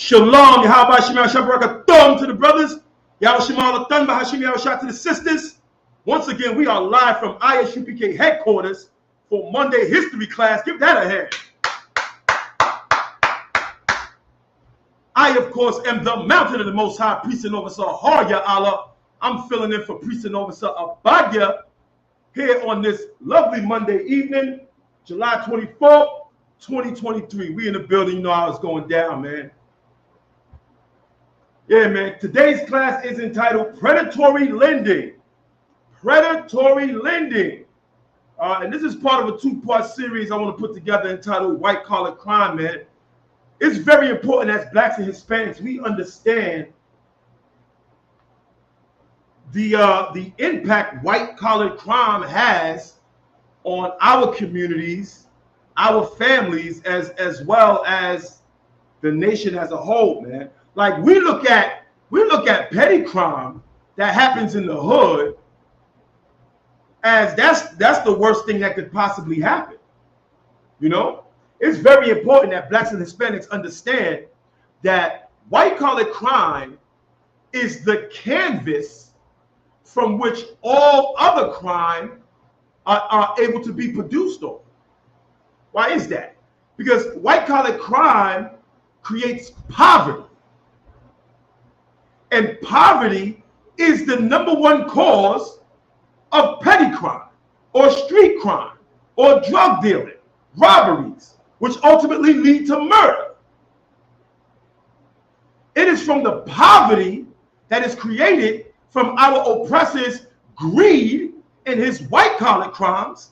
Shalom, Yahweh Shemal Shabaraka Thumb to the brothers. Yahweh Shemal Thumb Bahashim Yahweh Shah to the sisters. Once again, we are live from ISUPK headquarters for Monday history class. Give that a hand. I, of course, am the mountain of the Most High, Priest and Officer Harya Allah. I'm filling in for Priest and Officer Abadya here on this lovely Monday evening, July 24th, 2023. We in the building. You know how it's going down, man. Yeah, man. Today's class is entitled Predatory Lending. Predatory Lending. And this is part of a two-part series I want to put together entitled White Collar Crime, man. It's very important as blacks and Hispanics, we understand the impact white-collar crime has on our communities, our families, as well as the nation as a whole, man. Like we look at petty crime that happens in the hood as that's the worst thing that could possibly happen. You know, it's very important that blacks and Hispanics understand that white-collar crime is the canvas from which all other crime are able to be produced on. Why is that? Because white-collar crime creates poverty. And poverty is the #1 cause of petty crime or street crime or drug dealing, robberies, which ultimately lead to murder. It is from the poverty that is created from our oppressor's greed in his white-collar crimes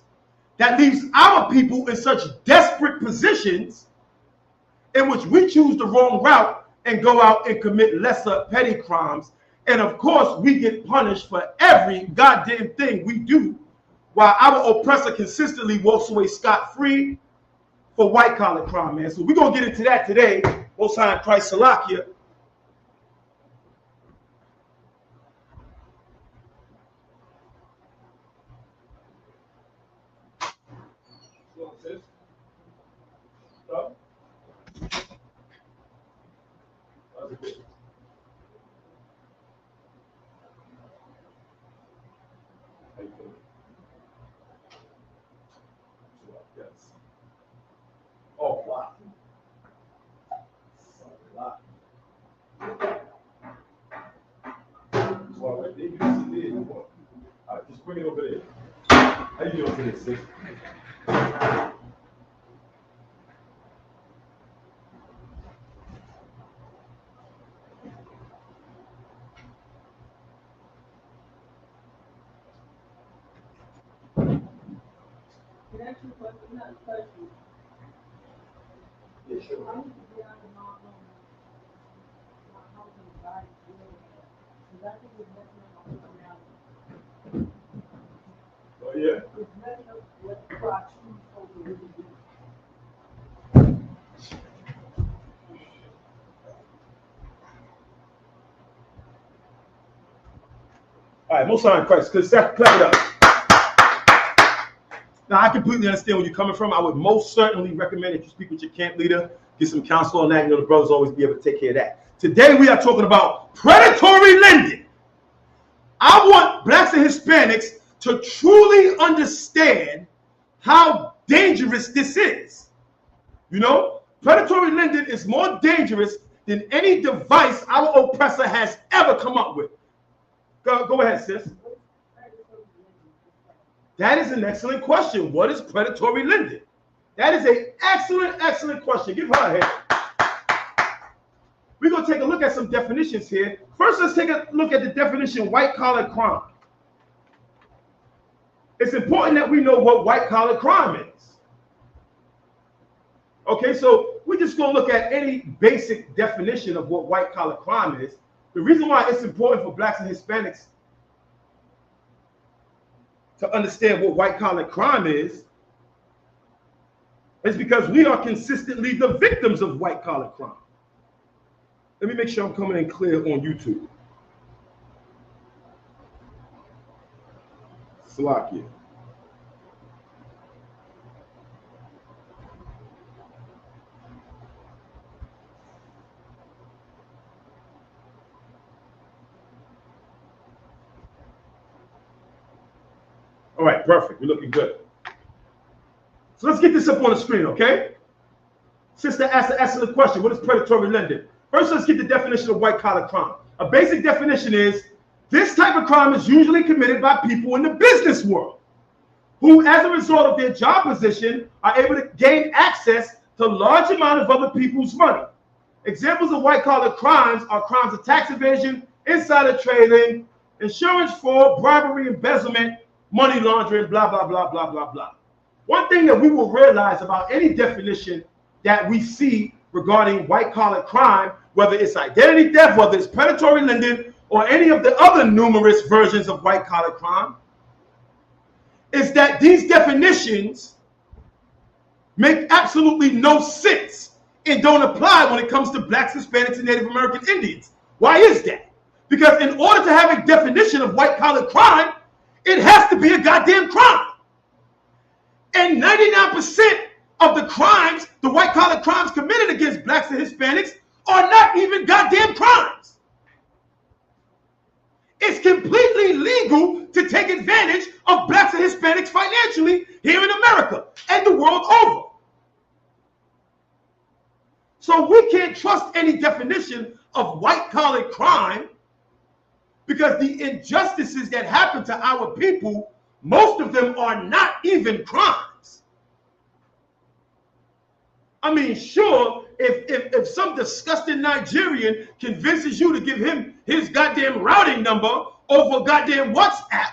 that leaves our people in such desperate positions in which we choose the wrong route and go out and commit lesser petty crimes. And of course, we get punished for every goddamn thing we do, while our oppressor consistently walks away scot-free for white-collar crime, man. So we're going to get into that today. Most High in Christ Salakia. Oh, wow. All right, just bring it over there. How you doing today, sis? Yeah, sure. Oh, yeah. All right, most High in Christ, because clap it up. Now, I completely understand where you're coming from. I would most certainly recommend that you speak with your camp leader, get some counsel on that. You know, the brothers always be able to take care of that. Today, we are talking about predatory lending. I want blacks and Hispanics to truly understand how dangerous this is. You know, predatory lending is more dangerous than any device our oppressor has ever come up with. Go ahead, sis. That is an excellent question. What is predatory lending? That is an excellent question. Give her a hand. We're going to take a look at some definitions here. First, let's take a look at the definition white-collar crime. It's important that we know what white-collar crime is. Okay, so we're just going to look at any basic definition of what white-collar crime is. The reason why it's important for blacks and Hispanics to understand what white-collar crime is because we are consistently the victims of white-collar crime. Let me make sure I'm coming in clear on YouTube. Salakia. All right, perfect. We're looking good. So let's get this up on the screen, okay? Sister asked an excellent question. What is predatory lending? First, let's get the definition of white-collar crime. A basic definition is this type of crime is usually committed by people in the business world who, as a result of their job position, are able to gain access to large amount of other people's money. Examples of white-collar crimes are crimes of tax evasion, insider trading, insurance fraud, bribery, embezzlement, money laundering, blah, blah, blah, blah, blah, blah. One thing that we will realize about any definition that we see regarding white-collar crime, whether it's identity theft, whether it's predatory lending, or any of the other numerous versions of white-collar crime, is that these definitions make absolutely no sense and don't apply when it comes to blacks, Hispanics, and Native American Indians. Why is that? Because in order to have a definition of white-collar crime, it has to be a goddamn crime. And 99% of the crimes, the white-collar crimes committed against blacks and Hispanics, are not even goddamn crimes. It's completely legal to take advantage of blacks and Hispanics financially here in America and the world over. So we can't trust any definition of white-collar crime because the injustices that happen to our people, most of them are not even crimes. I mean, sure, if some disgusting Nigerian convinces you to give him his goddamn routing number over goddamn WhatsApp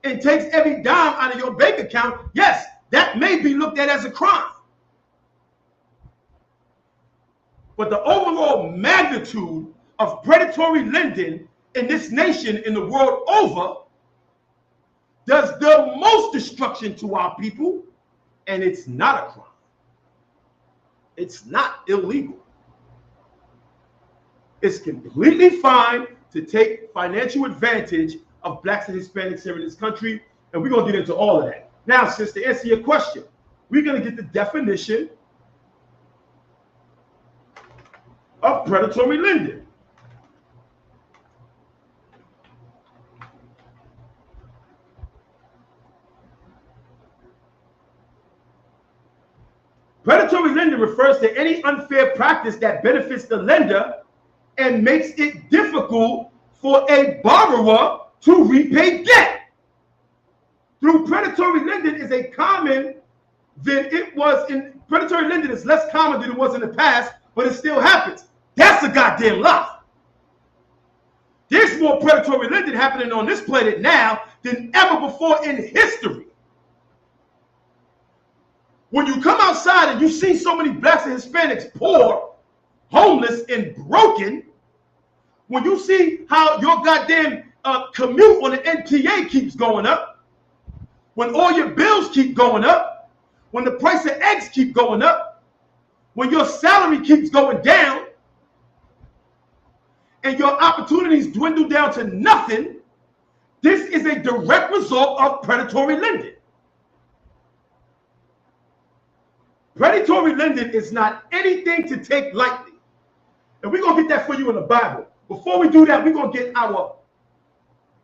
and takes every dime out of your bank account, yes, that may be looked at as a crime. But the overall magnitude of predatory lending in this nation, in the world over, does the most destruction to our people, and it's not a crime. It's not illegal. It's completely fine to take financial advantage of blacks and Hispanics here in this country, and we're going to get into all of that. Now, sis, to answer your question, we're going to get the definition of predatory lending. Predatory lending refers to any unfair practice that benefits the lender and makes it difficult for a borrower to repay debt. Through predatory lending is predatory lending is less common than it was in the past, but it still happens. That's a goddamn lie. There's more predatory lending happening on this planet now than ever before in history. When you come outside and you see so many blacks and Hispanics poor, homeless, and broken, when you see how your goddamn commute on the NTA keeps going up, when all your bills keep going up, when the price of eggs keep going up, when your salary keeps going down, and your opportunities dwindle down to nothing, this is a direct result of predatory lending. Predatory lending is not anything to take lightly. And we're going to get that for you in the Bible. Before we do that, we're going to get our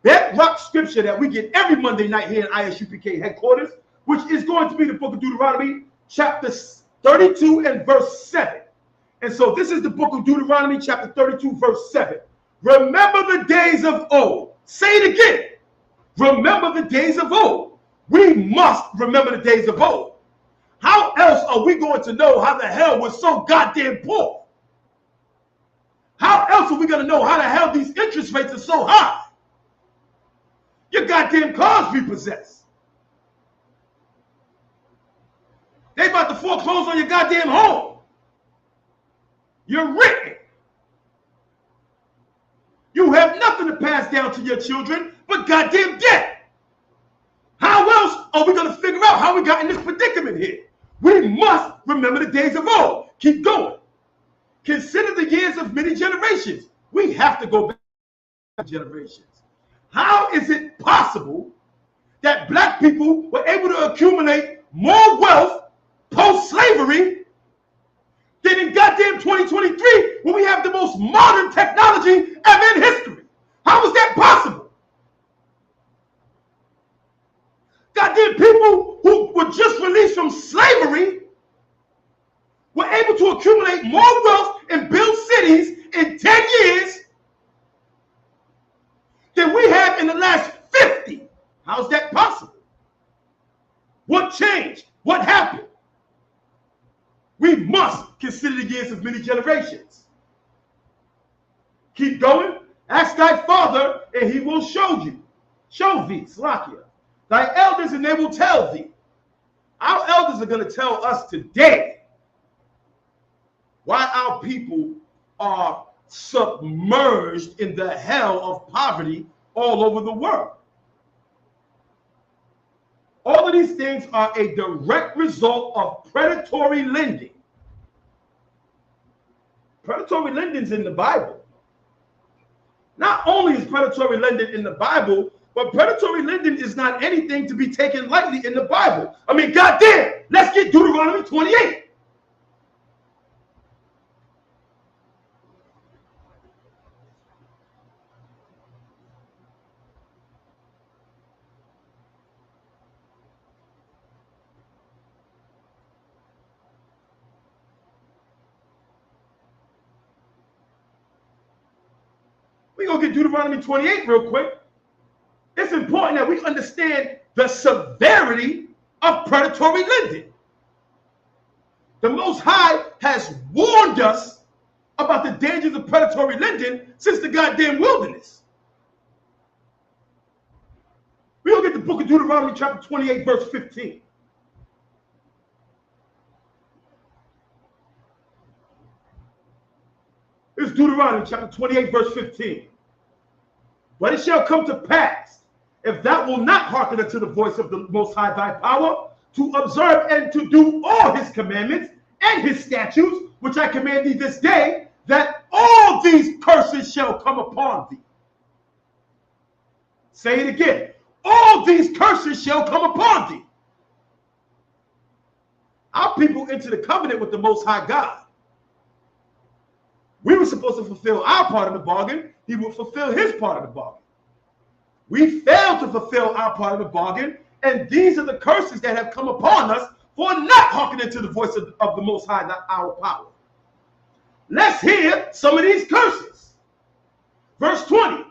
bedrock scripture that we get every Monday night here in ISUPK headquarters, which is going to be the book of Deuteronomy, chapter 32 and verse 7. And so this is the book of Deuteronomy, chapter 32, verse 7. Remember the days of old. Say it again. Remember the days of old. We must remember the days of old. How else are we going to know how the hell we're so goddamn poor? How else are we going to know how the hell these interest rates are so high? Your goddamn car's repossessed. They about to foreclose on your goddamn home. You're written. You have nothing to pass down to your children but goddamn debt. How else are we going to figure out how we got in this predicament here? We must remember the days of old. Keep going. Consider the years of many generations. We have to go back to generations. How is it possible that black people were able to accumulate more wealth post-slavery than in goddamn 2023 when we have the most modern technology ever in history? How is that possible? Goddamn people who were just released from slavery were able to accumulate more wealth and build cities in 10 years than we have in the last 50. How's that possible? What changed? What happened? We must consider the years of many generations. Keep going. Ask thy father, and he will show you. Show thee, Slakia. Thy elders, and they will tell thee. Our elders are going to tell us today why our people are submerged in the hell of poverty all over the world. All of these things are a direct result of predatory lending. Predatory lending is in the Bible. Not only is predatory lending in the Bible, but predatory lending is not anything to be taken lightly in the Bible. I mean, goddamn, let's get Deuteronomy 28. We're going to get Deuteronomy 28 real quick. It's important that we understand the severity of predatory lending. The Most High has warned us about the dangers of predatory lending since the goddamn wilderness. We're going to get the book of Deuteronomy chapter 28 verse 15. It's Deuteronomy chapter 28 verse 15. But it shall come to pass, if thou wilt not hearken unto the voice of the Most High thy power, to observe and to do all his commandments and his statutes, which I command thee this day, that all these curses shall come upon thee. Say it again. All these curses shall come upon thee. Our people enter the covenant with the Most High God. We were supposed to fulfill our part of the bargain. He will fulfill his part of the bargain. We failed to fulfill our part of the bargain, and these are the curses that have come upon us for not hearkening to the voice of the Most High, not our power. Let's hear some of these curses. Verse 20.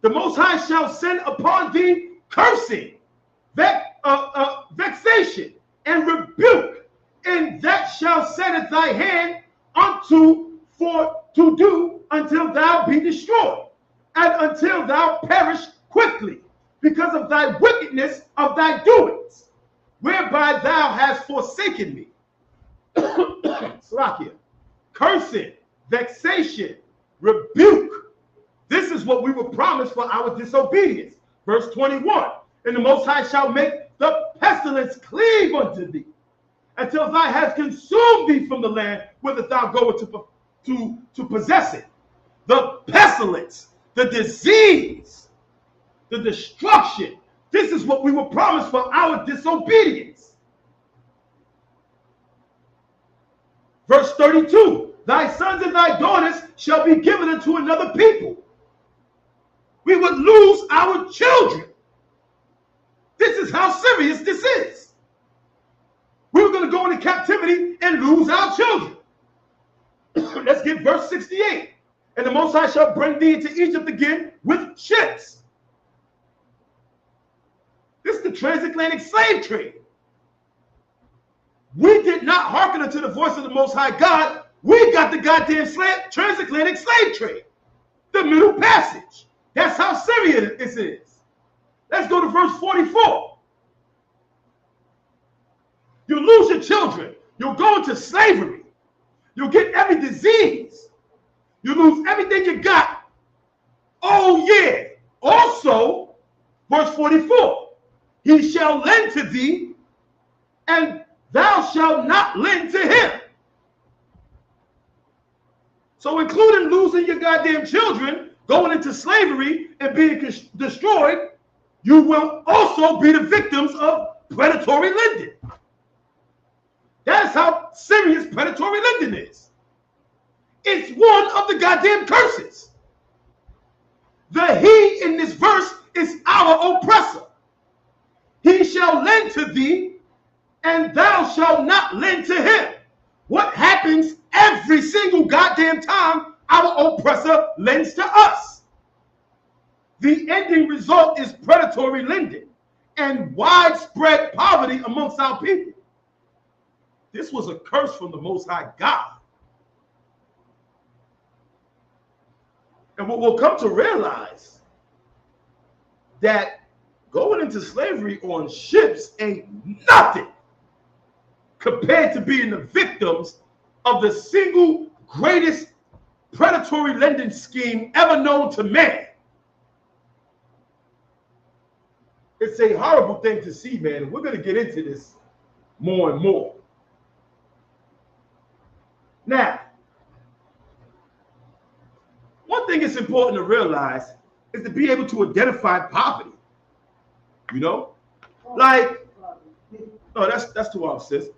The Most High shall send upon thee cursing, vexation, and rebuke, and that shall set thy hand unto for to do until thou be destroyed, and until thou perish quickly, because of thy wickedness of thy doings, whereby thou hast forsaken me. Slakia. Cursing, vexation, rebuke. This is what we were promised for our disobedience. Verse 21. And the Most High shall make the pestilence cleave unto thee, until thou hast consumed thee from the land whither thou goest to possess it. The pestilence, the disease, the destruction. This is what we were promised for our disobedience. Verse 32. Thy sons and thy daughters shall be given unto another people. We would lose our children. This is how serious this is. We were going to go into captivity and lose our children. Let's get verse 68. And the Most High shall bring thee into Egypt again with ships. This is the transatlantic slave trade. We did not hearken unto the voice of the Most High God. We got the goddamn transatlantic slave trade. The Middle Passage. That's how serious this is. Let's go to verse 44. You lose your children. You'll go into slavery. You'll get every disease. You lose everything you got. Oh, yeah. Also, verse 44. He shall lend to thee, and thou shalt not lend to him. So including losing your goddamn children, going into slavery, and being destroyed, you will also be the victims of predatory lending. That's how serious predatory lending is. It's one of the goddamn curses. The he in this verse is our oppressor. He shall shall lend to thee, and thou shalt not lend to him. What happens every single goddamn time our oppressor lends to us? The ending result is predatory lending and widespread poverty amongst our people. This was a curse from the Most High God. And what we'll come to realize that going into slavery on ships ain't nothing compared to being the victims of the single greatest predatory lending scheme ever known to man. It's a horrible thing to see, man. And we're going to get into this more and more. Now, one thing it's important to realize is to be able to identify poverty. You know? Like, no, that's too off, sis.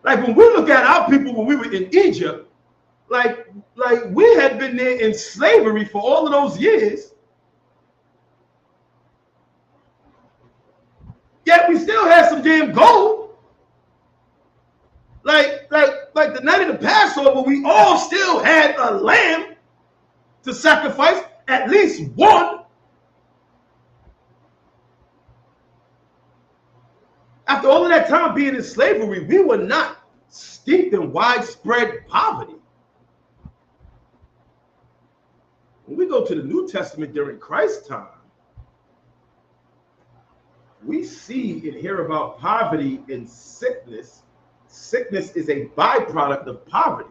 Like when we look at our people when we were in Egypt, like we had been there in slavery for all of those years. Yet we still had some damn gold. Like the night of the Passover, we all still had a lamb to sacrifice, at least one. After all of that time being in slavery, we were not steeped in widespread poverty. When we go to the New Testament during Christ's time, we see and hear about poverty and sickness. Sickness is a byproduct of poverty.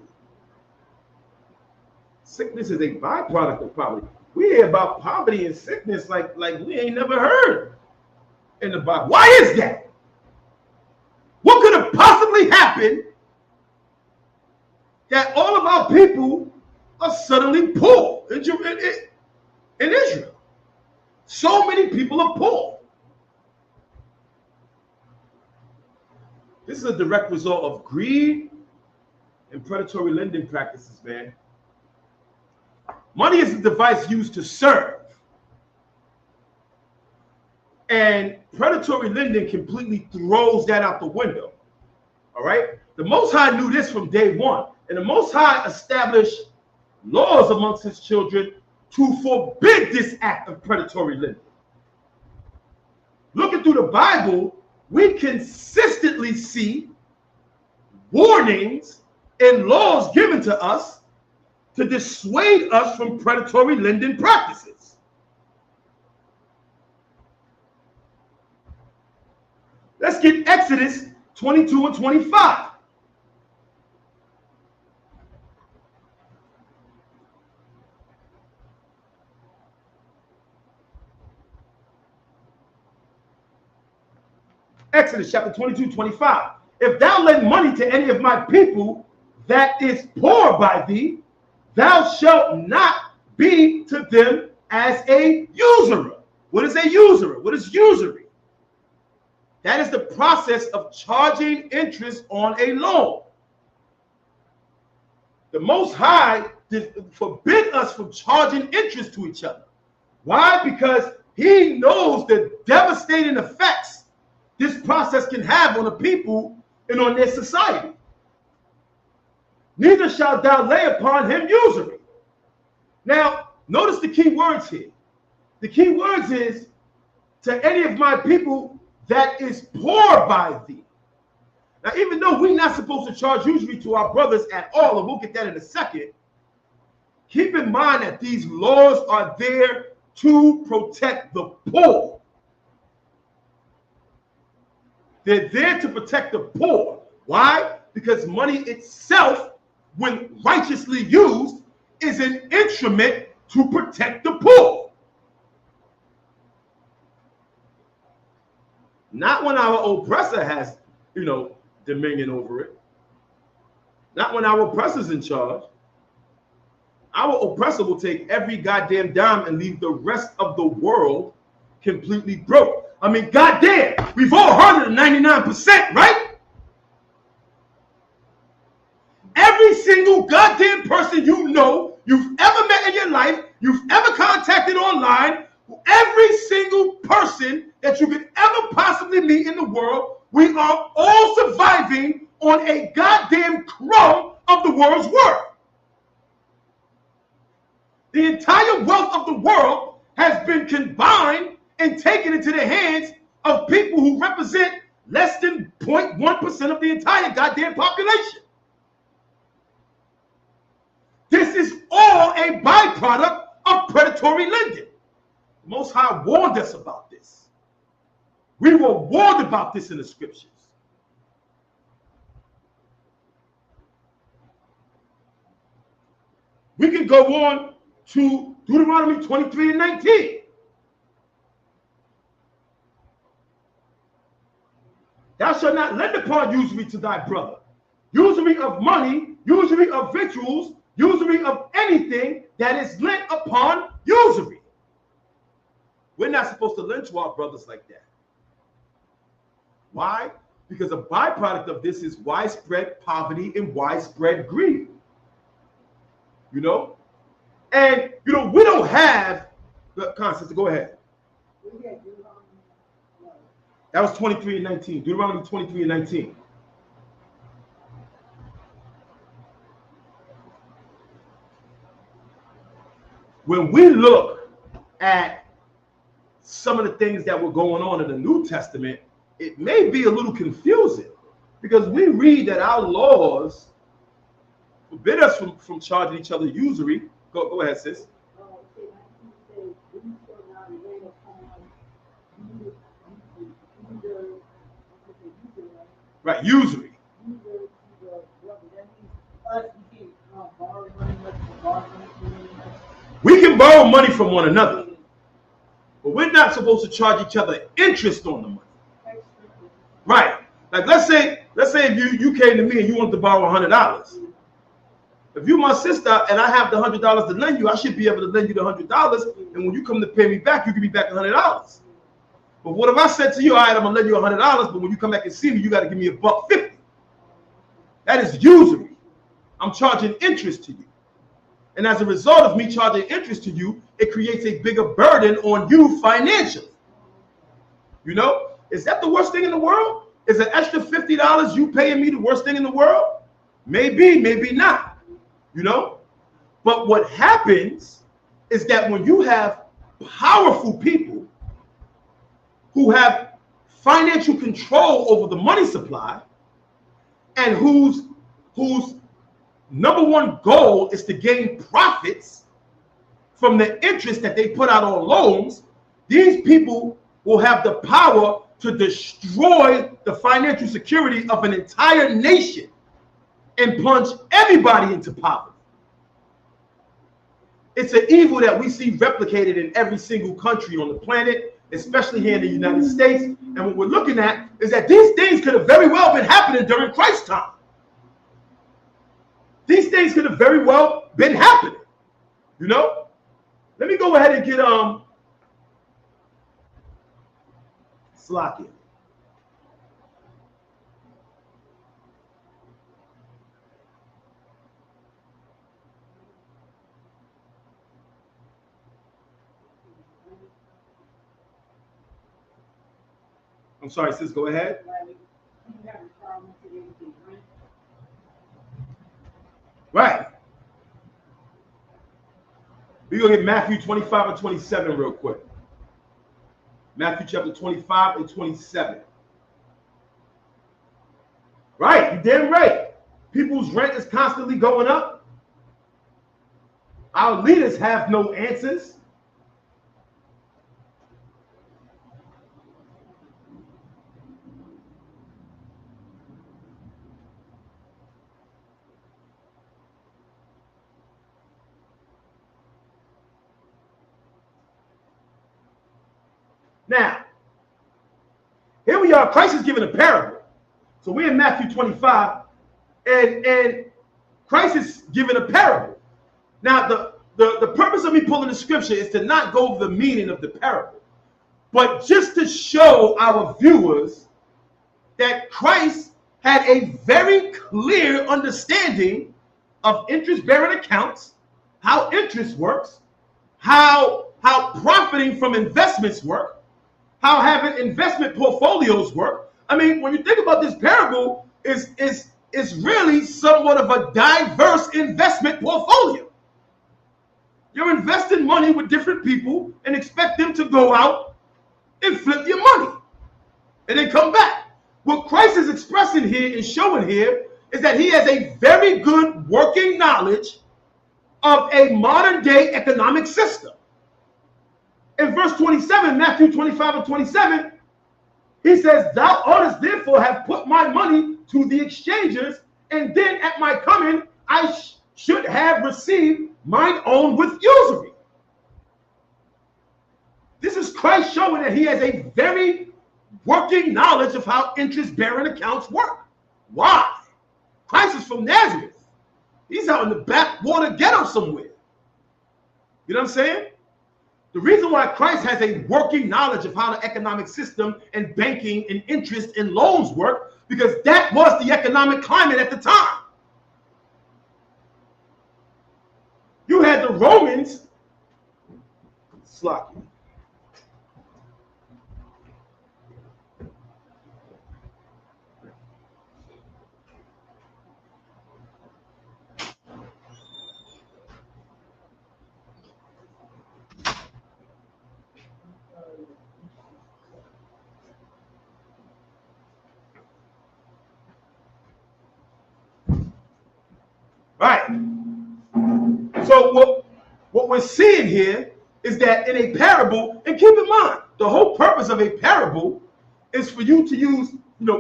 Sickness is a byproduct of poverty. We hear about poverty and sickness like we ain't never heard in the Bible. Why is that? What could have possibly happened that all of our people are suddenly poor in Israel? So many people are poor. This is a direct result of greed and predatory lending practices, man. Money is a device used to serve. And predatory lending completely throws that out the window. All right? The Most High knew this from day one. And the Most High established laws amongst his children to forbid this act of predatory lending. Looking through the Bible, we consistently see warnings and laws given to us to dissuade us from predatory lending practices. Let's get Exodus 22 and 25. Exodus chapter 22, 25. If thou lend money to any of my people that is poor by thee, thou shalt not be to them as a usurer. What is a usurer? What is usury? That is the process of charging interest on a loan. The Most High forbid us from charging interest to each other. Why? Because he knows the devastating effects this process can have on the people and on their society. Neither shalt thou lay upon him usury. Now, notice the key words here. The key words is to any of my people that is poor by thee. Now, even though we're not supposed to charge usury to our brothers at all, and we'll get that in a second, keep in mind that these laws are there to protect the poor. They're there to protect the poor. Why? Because money itself, when righteously used, is an instrument to protect the poor. Not when our oppressor has, dominion over it. Not when our oppressor's in charge. Our oppressor will take every goddamn dime and leave the rest of the world completely broke. I mean, goddamn, we've all heard of the 99%, right? Every single goddamn person you've ever met in your life, you've ever contacted online, every single person that you could ever possibly meet in the world, we are all surviving on a goddamn crumb of the world's worth. The entire wealth of the world has been combined and taken into the hands of people who represent less than 0.1% of the entire goddamn population. This is all a byproduct of predatory lending. The Most High warned us about this. We were warned about this in the scriptures. We can go on to Deuteronomy 23 and 19. Thou shalt not lend upon usury to thy brother. Usury of money, usury of victuals, usury of anything that is lent upon usury. We're not supposed to lend to our brothers like that. Why? Because a byproduct of this is widespread poverty and widespread greed. You know? And, you know, we don't have the concepts. Go ahead. That was 23 and 19. Deuteronomy 23 and 19. When we look at some of the things that were going on in the New Testament, it may be a little confusing because we read that our laws forbid us from charging each other usury. Go ahead, sis. Right, usury. We can borrow money from one another, but we're not supposed to charge each other interest on the money. Right. Like let's say if you came to me and you wanted to borrow $100. If you're my sister and I have the $100 to lend you, I should be able to lend you the $100. And when you come to pay me back, you give me back $100. But what if I said to you, all right, I'm gonna lend you $100, but when you come back and see me, you got to give me $1.50. That is usury. I'm charging interest to you. And as a result of me charging interest to you, it creates a bigger burden on you financially. You know, is that the worst thing in the world? Is an extra $50 you paying me the worst thing in the world? Maybe, maybe not. You know, but what happens is that when you have powerful people who have financial control over the money supply and whose number one goal is to gain profits from the interest that they put out on loans, these people will have the power to destroy the financial security of an entire nation and plunge everybody into poverty. It's an evil that we see replicated in every single country on the planet, especially here in the United States. And what we're looking at is that these things could have very well been happening during Christ's time. These things could have very well been happening. You know? Let me go ahead and get Slocky. I'm sorry, sis, go ahead. Right. We're going to get Matthew 25 and 27 real quick. Matthew chapter 25 and 27. Right, you're damn right. People's rent is constantly going up. Our leaders have no answers. Now, here we are. Christ is giving a parable. So we're in Matthew 25, and Christ is giving a parable. Now, the purpose of me pulling the scripture is to not go over the meaning of the parable, but just to show our viewers that Christ had a very clear understanding of interest-bearing accounts, how interest works, how how profiting from investments work, how having investment portfolios work. I mean, when you think about this parable, is really somewhat of a diverse investment portfolio. You're investing money with different people and expect them to go out and flip your money and then come back. What Christ is expressing here and showing here is that he has a very good working knowledge of a modern day economic system. In verse 27, Matthew 25 and 27, he says, thou oughtest therefore have put my money to the exchangers, and then at my coming I should have received mine own with usury. This is Christ showing that he has a very working knowledge of how interest-bearing accounts work. Why? Christ is from Nazareth. He's out in the backwater ghetto somewhere. You know what I'm saying? The reason why Christ has a working knowledge of how the economic system and banking and interest and loans work, because that was the economic climate at the time. You had the Romans, sloppy. Right. So what we're seeing here is that in a parable, and keep in mind, the whole purpose of a parable is for you to use,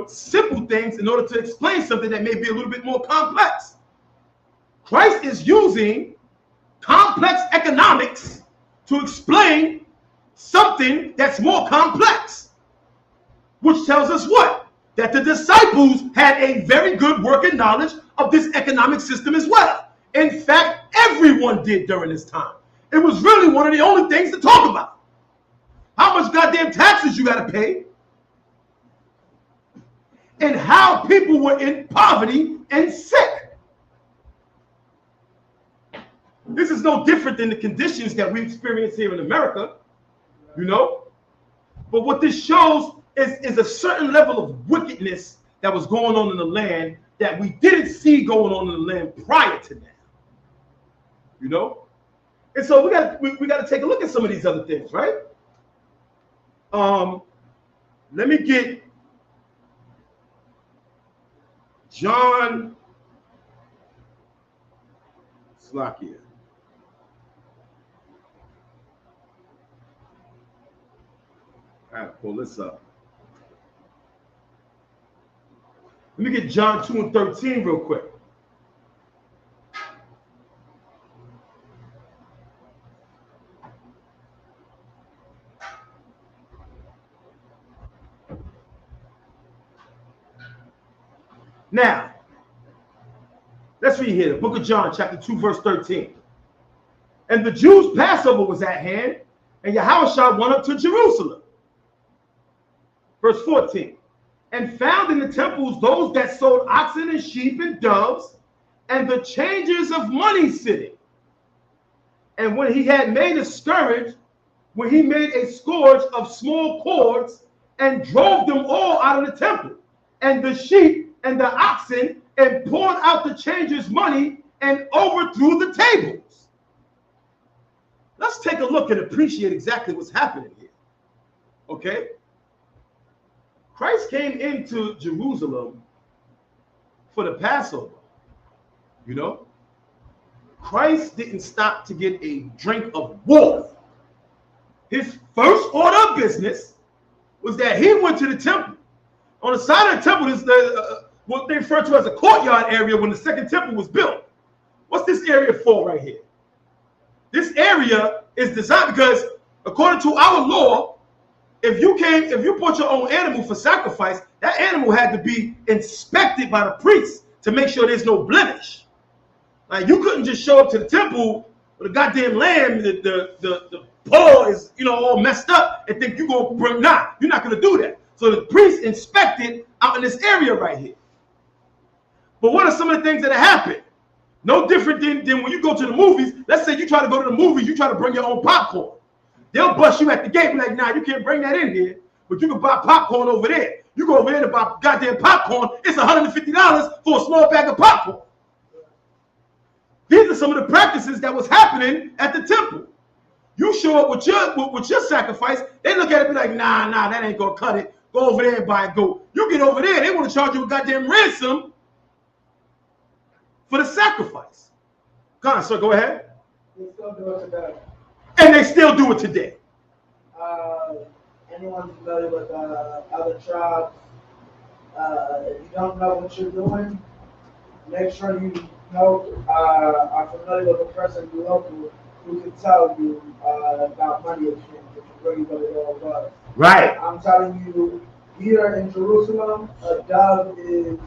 simple things in order to explain something that may be a little bit more complex. Christ is using complex economics to explain something that's more complex, which tells us what? That the disciples had a very good working knowledge of this economic system as well. In fact, everyone did during this time. It was really one of the only things to talk about. How much goddamn taxes you got to pay, and how people were in poverty and sick. This is no different than the conditions that we experience here in America, But what this shows is a certain level of wickedness that was going on in the land that we didn't see going on in the land prior to that. And so we got to take a look at some of these other things, right? Let me get John Slakia. All right, pull this up. Let me get John 2 and 13 real quick. Now, let's read here, the book of John, chapter 2, verse 13. And the Jews' Passover was at hand, and Yahushua went up to Jerusalem. Verse 14. And found in the temples those that sold oxen and sheep and doves, and the changers of money sitting. And when he had made a scourge, when he made a scourge of small cords, and drove them all out of the temple, and the sheep and the oxen, and poured out the changers' money, and overthrew the tables. Let's take a look and appreciate exactly what's happening here. Okay? Christ came into Jerusalem for the Passover. Christ didn't stop to get a drink of water. His first order of business was that he went to the temple. On the side of the temple is what they refer to as a courtyard area when the second temple was built. What's this area for right here? This area is designed because, according to our law, if you brought your own animal for sacrifice, that animal had to be inspected by the priest to make sure there's no blemish. Like, you couldn't just show up to the temple with a goddamn lamb, the paw is all messed up, and think you're gonna bring. Nah, you're not gonna do that. So the priest inspected out in this area right here. But what are some of the things that have happened? No different than when you go to the movies. Let's say you try to go to the movies, you try to bring your own popcorn. they'll bust you at the gate, be like, nah, you can't bring that in here, but you can buy popcorn over there. You go over there to buy goddamn popcorn, it's $150 for a small bag of popcorn. These are some of the practices that was happening at the temple. You show up with your sacrifice, they look at it and be like, nah, that ain't gonna cut it. Go over there and buy a goat. You get over there, they want to charge you a goddamn ransom for the sacrifice. Come on, sir, go ahead. They still do it today. And they still do it today. Anyone familiar with other tribes? If you don't know what you're doing, make sure you are familiar with a person local who can tell you about money exchange, if you really what it all was. Right. I'm telling you, here in Jerusalem, a dove is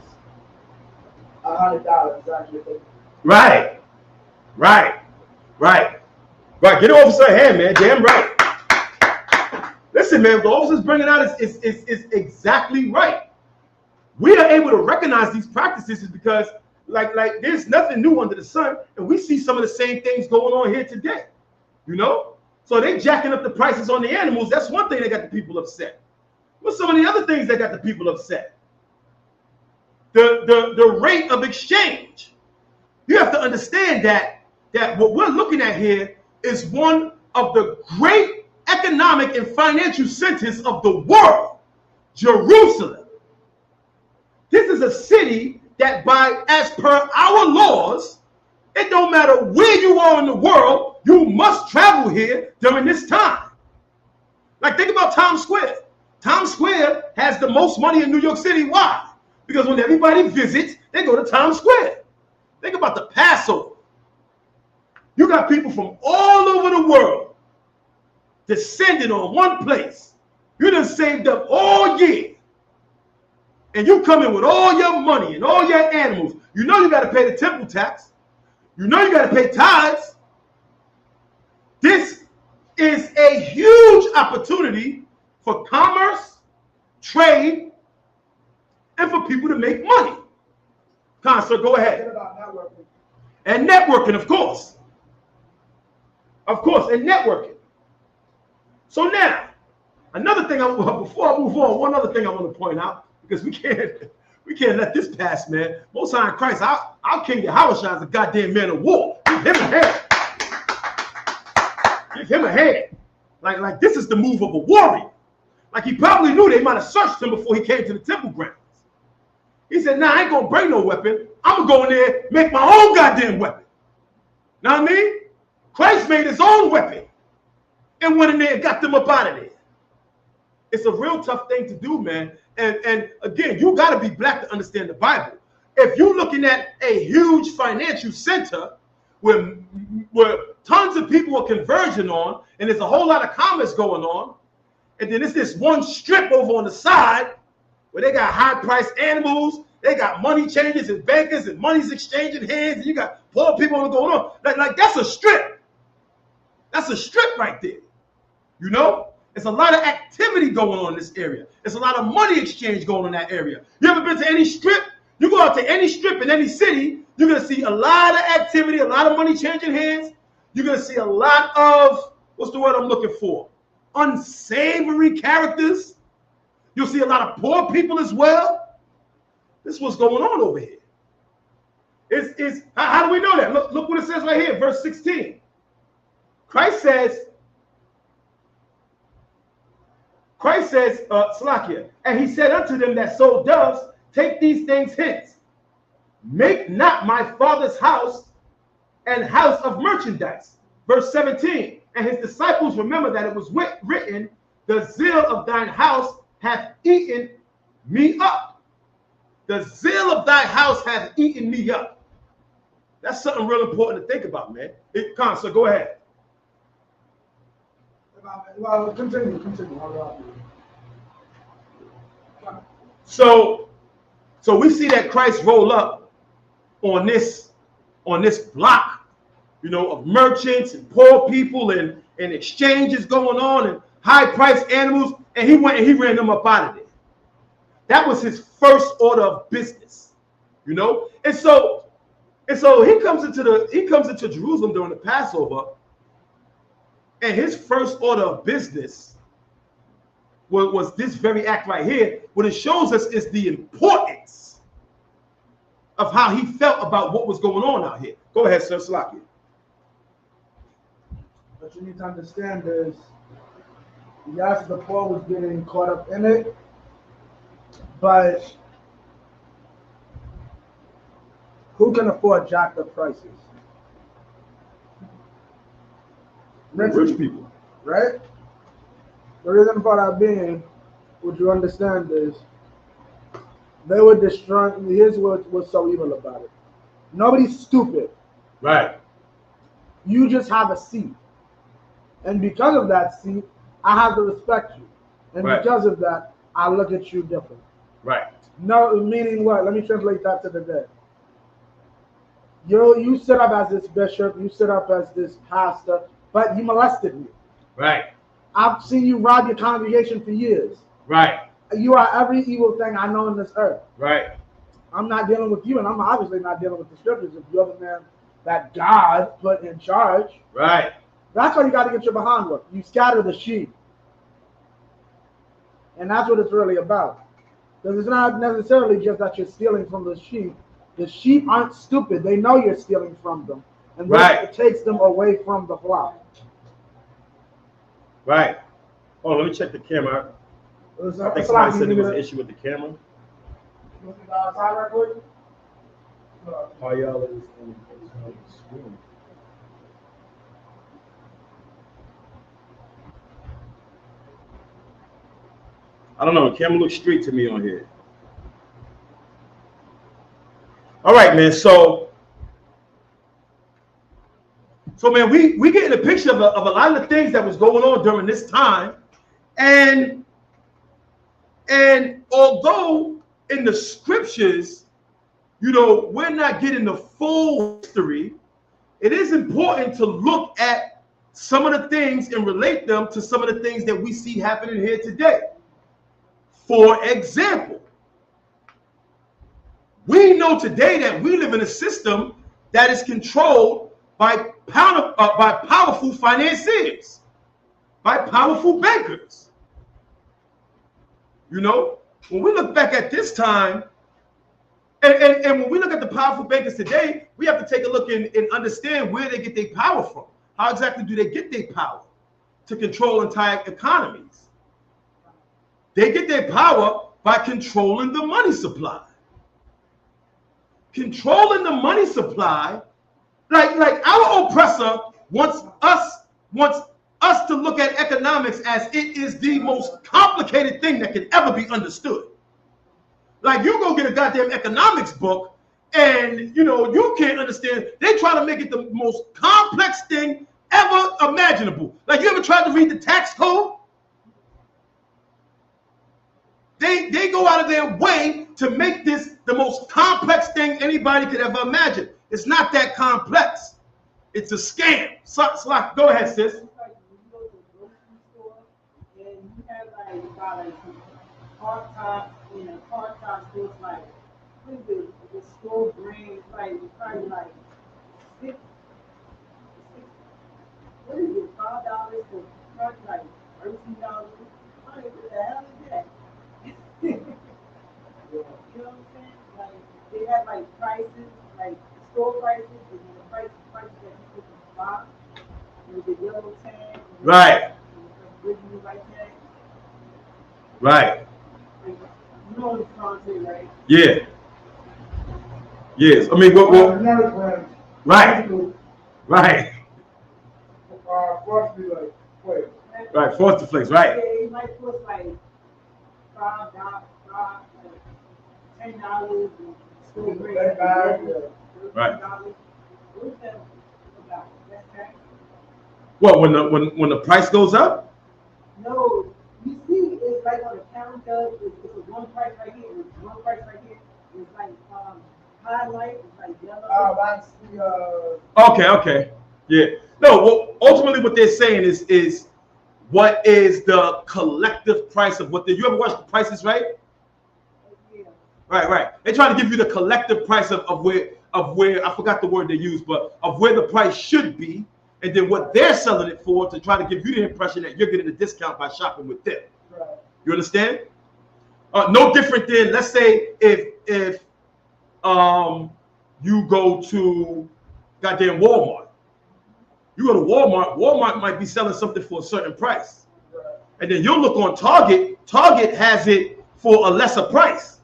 $100 actually. Right. Get the officer a hand, man. Damn right. Listen, man, the officer's bringing out is exactly right. We are able to recognize these practices because, like there's nothing new under the sun, and we see some of the same things going on here today. You know, so they jacking up the prices on the animals. That's one thing that got the people upset. What's some of the other things that got the people upset? The rate of exchange. You have to understand that what we're looking at here is one of the great economic and financial centers of the world, Jerusalem. This is a city that, as per our laws, it don't matter where you are in the world, you must travel here during this time. Like, think about Times Square. Times Square has the most money in New York City. Why? Because when everybody visits, they go to Times Square. Think about the Passover. You got people from all over the world descending on one place. You done saved up all year. And you come in with all your money and all your animals. You know you got to pay the temple tax. You know you got to pay tithes. This is a huge opportunity for commerce, trade, and for people to make money. Counselor, go ahead. And networking, of course. And networking. So now, another thing, before I move on, one other thing I want to point out, because we can't let this pass, man. Most High in Christ, our King Yahushua is a goddamn man of war. Give him a hand. Give him a hand. Like this is the move of a warrior. Like he probably knew they might have searched him before he came to the temple grounds. He said, nah, I ain't gonna bring no weapon. I'm gonna go in there, make my own goddamn weapon. Know what I mean? Christ made his own weapon and went in there and got them up out of there. It's a real tough thing to do, man. And again, you got to be black to understand the Bible. If you're looking at a huge financial center where tons of people are converging on, and there's a whole lot of commerce going on, and then it's this one strip over on the side where they got high-priced animals, they got money changers and bankers and money's exchanging hands, and you got poor people going on. Like that's a strip. That's a strip right there. You know? There's a lot of activity going on in this area. There's a lot of money exchange going on in that area. You ever been to any strip? You go out to any strip in any city, you're going to see a lot of activity, a lot of money changing hands. You're going to see a lot of, what's the word I'm looking for? Unsavory characters. You'll see a lot of poor people as well. This is what's going on over here. How do we know that? Look what it says right here, verse 16. Christ says, Salakia, and he said unto them that sold doves, take these things hence. Make not my father's house an house of merchandise. Verse 17, and his disciples remember that it was written, the zeal of thine house hath eaten me up. The zeal of thy house hath eaten me up. That's something real important to think about, man. So go ahead. Well, continue. So we see that Christ roll up on this block, you know, of merchants and poor people and exchanges going on and high-priced animals, and he went and he ran them up out of there. That was his first order of business, you know. And so he comes into Jerusalem during the Passover. And his first order of business was this very act right here. What it shows us is the importance of how he felt about what was going on out here. Go ahead, sir. Slacky. What you need to understand is, yes, the poor was getting caught up in it, but who can afford jacked up prices? Rich people. Right? The reason for that being, what you understand is, they were destroying. Here's what was so evil about it. Nobody's stupid. Right. You just have a seat. And because of that seat, I have to respect you. And right. because of that, I look at you different. Right. No, meaning what? Let me translate that to the day. You sit up as this bishop, you sit up as this pastor, but you molested me. Right. I've seen you rob your congregation for years. Right. You are every evil thing I know in this earth. Right. I'm not dealing with you, and I'm obviously not dealing with the scriptures if you're the man that God put in charge. Right. That's why you got to get your behind work. You scatter the sheep. And that's what it's really about. Because it's not necessarily just that you're stealing from the sheep. The sheep aren't stupid. They know you're stealing from them. And right. It takes them away from the flock. Right. Oh, let me check the camera. I think somebody said there was an issue with the camera. How y'all is on the screen? I don't know. The camera looks straight to me on here. All right, man. So man, we getting a picture of a lot of the things that was going on during this time, and although in the scriptures, you know, we're not getting the full history, it is important to look at some of the things and relate them to some of the things that we see happening here today. For example, we know today that we live in a system that is controlled by powerful financiers, by powerful bankers. You know, when we look back at this time, and when we look at the powerful bankers today, we have to take a look and understand where they get their power from. How exactly do they get their power to control entire economies? They get their power by controlling the money supply. Controlling the money supply, like our oppressor wants us to look at economics as it is the most complicated thing that can ever be understood. Like, you go get a goddamn economics book and, you know, you can't understand. They try to make it the most complex thing ever imaginable. Like, you ever tried to read the tax code? They go out of their way to make this the most complex thing anybody could ever imagine. It's not that complex. It's a scam. Go ahead, sis. It's like when you go to the grocery store and you have like part-time stores, like what is it? The store brand is like probably like six, what is it? $5 for probably like $13. Like, what the hell is that? You know what I'm saying? Like, they have like prices, like store prices, and then the prices that you can buy with the yellow tag. Right. Original white tag. Right. Like, you know what I'm trying to say, right? Yeah. Yes. I mean, what? Right. Right. Right. Foster Flakes. Right. Yeah, it might cost like $5, like $10, and still bring it back. Right. What's that about? That's tax? What, when the price goes up? No, you see, it's like on the counter. It's a one price right here. It's one price right here. It's like highlight. It's like yellow. Oh, that's the. Okay. Yeah. No. Well, ultimately, what they're saying is what is the collective price of what you ever watch The Price is Right? Yeah. Right. They're trying to give you the collective price of where I forgot the word they use, but of where the price should be, and then what they're selling it for to try to give you the impression that you're getting a discount by shopping with them. Right. You understand? No different than, let's say, if you go to goddamn Walmart. You go to Walmart, Walmart might be selling something for a certain price. Right. And then you'll look on Target, Target has it for a lesser price.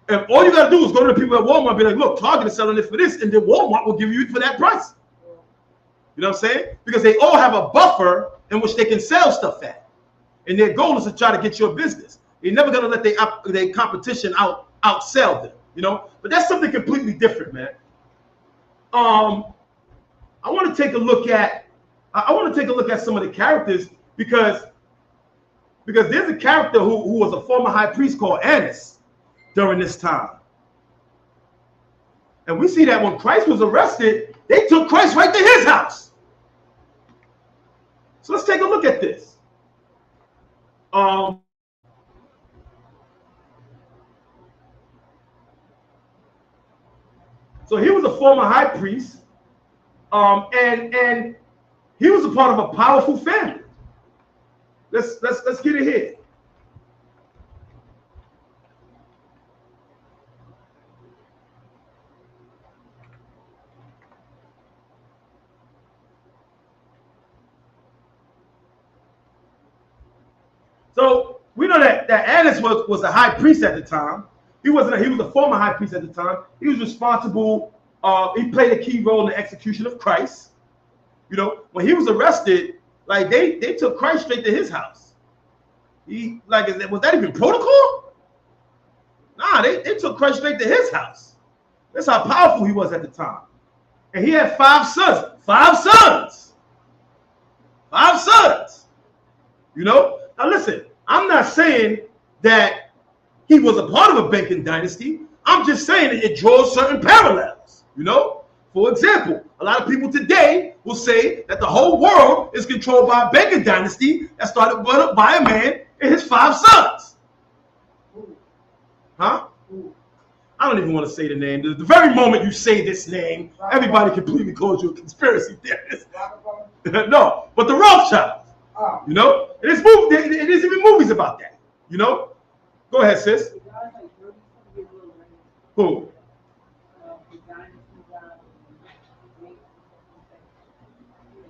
And all you got to do is go to the people at Walmart and be like, look, Target is selling it for this, and then Walmart will give you it for that price. You know what I'm saying? Because they all have a buffer in which they can sell stuff at. And their goal is to try to get your business. You're never going to let their competition outsell them, you know? But that's something completely different, man. I want to take a look at some of the characters because there's a character who was a former high priest called Annas during this time. And we see that when Christ was arrested, they took Christ right to his house. So let's take a look at this. So he was a former high priest, and he was a part of a powerful family. Let's get it here. So we know that Annas was a high priest at the time. He was a former high priest at the time. He was responsible. He played a key role in the execution of Christ. You know, when he was arrested, like they took Christ straight to his house. Was that even protocol? Nah, they took Christ straight to his house. That's how powerful he was at the time. And he had 5 sons. 5 sons. 5 sons. You know? Now listen, I'm not saying that he was a part of a banking dynasty. I'm just saying that it draws certain parallels, you know? For example, a lot of people today will say that the whole world is controlled by a banking dynasty that started by a man and his 5 sons. Huh? I don't even want to say the name. The very moment you say this name, everybody completely calls you a conspiracy theorist. No, but the Rothschilds. You know, there's even movies about that. You know, go ahead, sis. Who?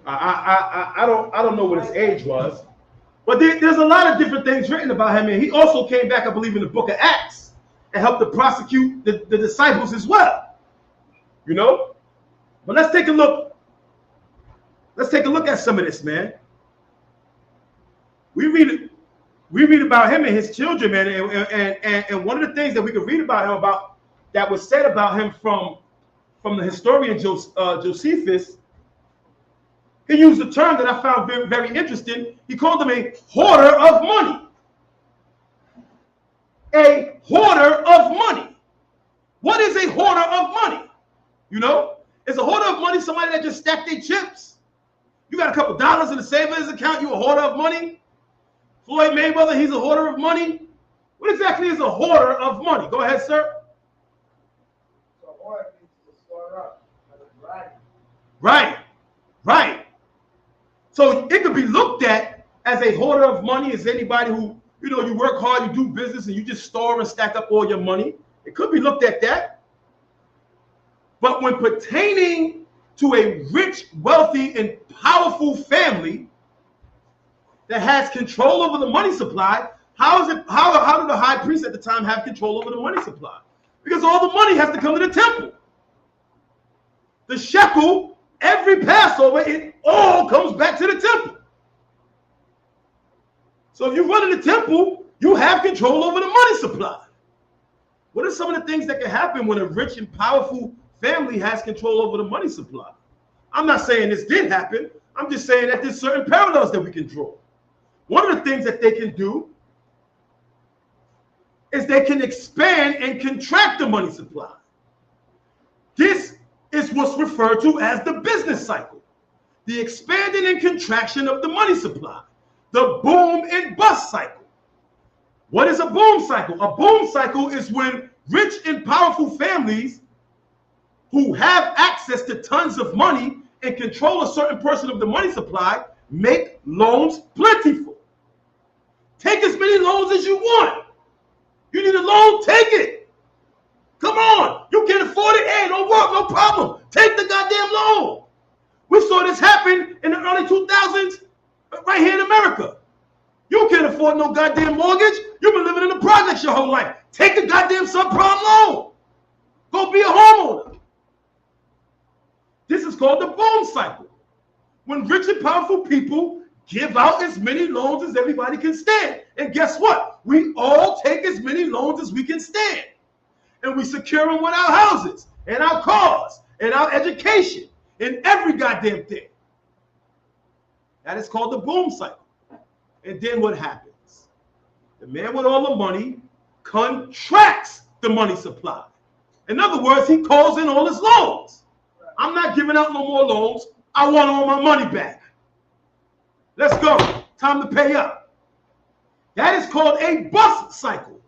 I don't know what his age was, but there's a lot of different things written about him, and he also came back, I believe, in the book of Acts and helped to prosecute the disciples as well. You know, but let's take a look. Let's take a look at some of this, man. We read about him and his children, man, and one of the things that we could read about him that was said about him from the historian Josephus. He used a term that I found very, very interesting. He called him a hoarder of money. A hoarder of money. What is a hoarder of money? You know, is a hoarder of money somebody that just stacked their chips? You got a couple dollars in the savings account, you a hoarder of money? Floyd Mayweather, he's a hoarder of money. What exactly is a hoarder of money? Go ahead, sir. So hoarder means to store up. Right. So it could be looked at as a hoarder of money as anybody who, you know, you work hard, you do business, and you just store and stack up all your money. It could be looked at that. But when pertaining to a rich, wealthy, and powerful family that has control over the money supply, how did the high priest at the time have control over the money supply? Because all the money has to come to the temple. The shekel, every Passover, it all comes back to the temple. So if you run in the temple, you have control over the money supply. What are some of the things that can happen when a rich and powerful family has control over the money supply? I'm not saying this did happen. I'm just saying that there's certain parallels that we can draw. One of the things that they can do is they can expand and contract the money supply. This is what's referred to as the business cycle, the expanding and contraction of the money supply, the boom and bust cycle. What is a boom cycle? A boom cycle is when rich and powerful families who have access to tons of money and control a certain portion of the money supply, make loans plentiful. Take as many loans as you want. You need a loan, take it. Come on. You can afford it. Hey, don't work, no problem. Take the goddamn loan. We saw this happen in the early 2000s right here in America. You can't afford no goddamn mortgage. You've been living in the projects your whole life. Take the goddamn subprime loan. Go be a homeowner. This is called the boom cycle. When rich and powerful people give out as many loans as everybody can stand. And guess what? We all take as many loans as we can stand. And we secure them with our houses and our cars and our education and every goddamn thing. That is called the boom cycle. And then what happens? The man with all the money contracts the money supply. In other words, he calls in all his loans. I'm not giving out no more loans. I want all my money back. Let's go. Time to pay up. That is called a bust cycle.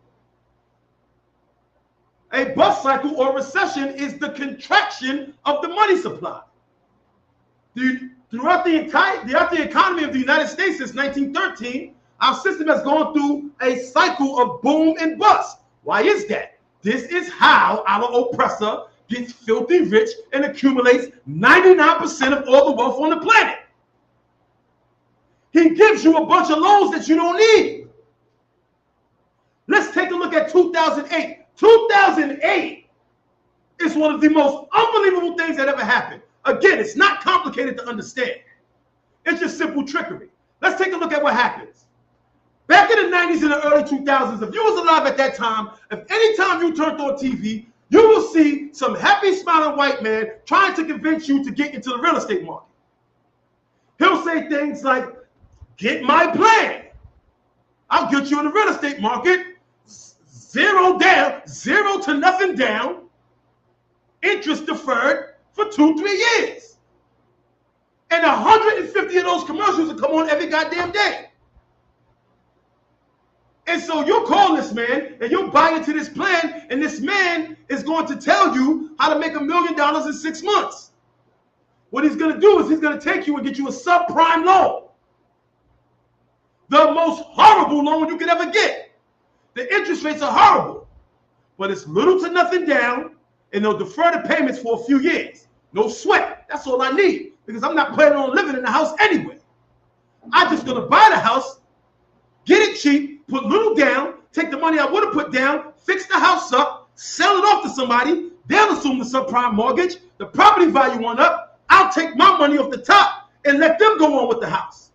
A bust cycle or recession is the contraction of the money supply. Throughout the economy of the United States since 1913, our system has gone through a cycle of boom and bust. Why is that? This is how our oppressor gets filthy rich and accumulates 99% of all the wealth on the planet. He gives you a bunch of loans that you don't need. Let's take a look at 2008. 2008 is one of the most unbelievable things that ever happened. Again, it's not complicated to understand. It's just simple trickery. Let's take a look at what happens. Back in the 90s and the early 2000s, if you was alive at that time, if any time you turned on TV, you will see some happy smiling white man trying to convince you to get into the real estate market. He'll say things like, get my plan. I'll get you in the real estate market. Zero down, 0 to nothing down, interest deferred for 2-3 years. And 150 of those commercials will come on every goddamn day. And so you'll call this man and you'll buy into this plan, and this man is going to tell you how to make $1 million in 6 months. What he's going to do is he's going to take you and get you a subprime loan. The most horrible loan you could ever get. The interest rates are horrible, but it's little to nothing down, and they'll defer the payments for a few years. No sweat. That's all I need, because I'm not planning on living in the house anyway. I'm just going to buy the house, get it cheap, put little down, take the money I would have put down, fix the house up, sell it off to somebody. They'll assume the subprime mortgage. The property value went up. I'll take my money off the top and let them go on with the house.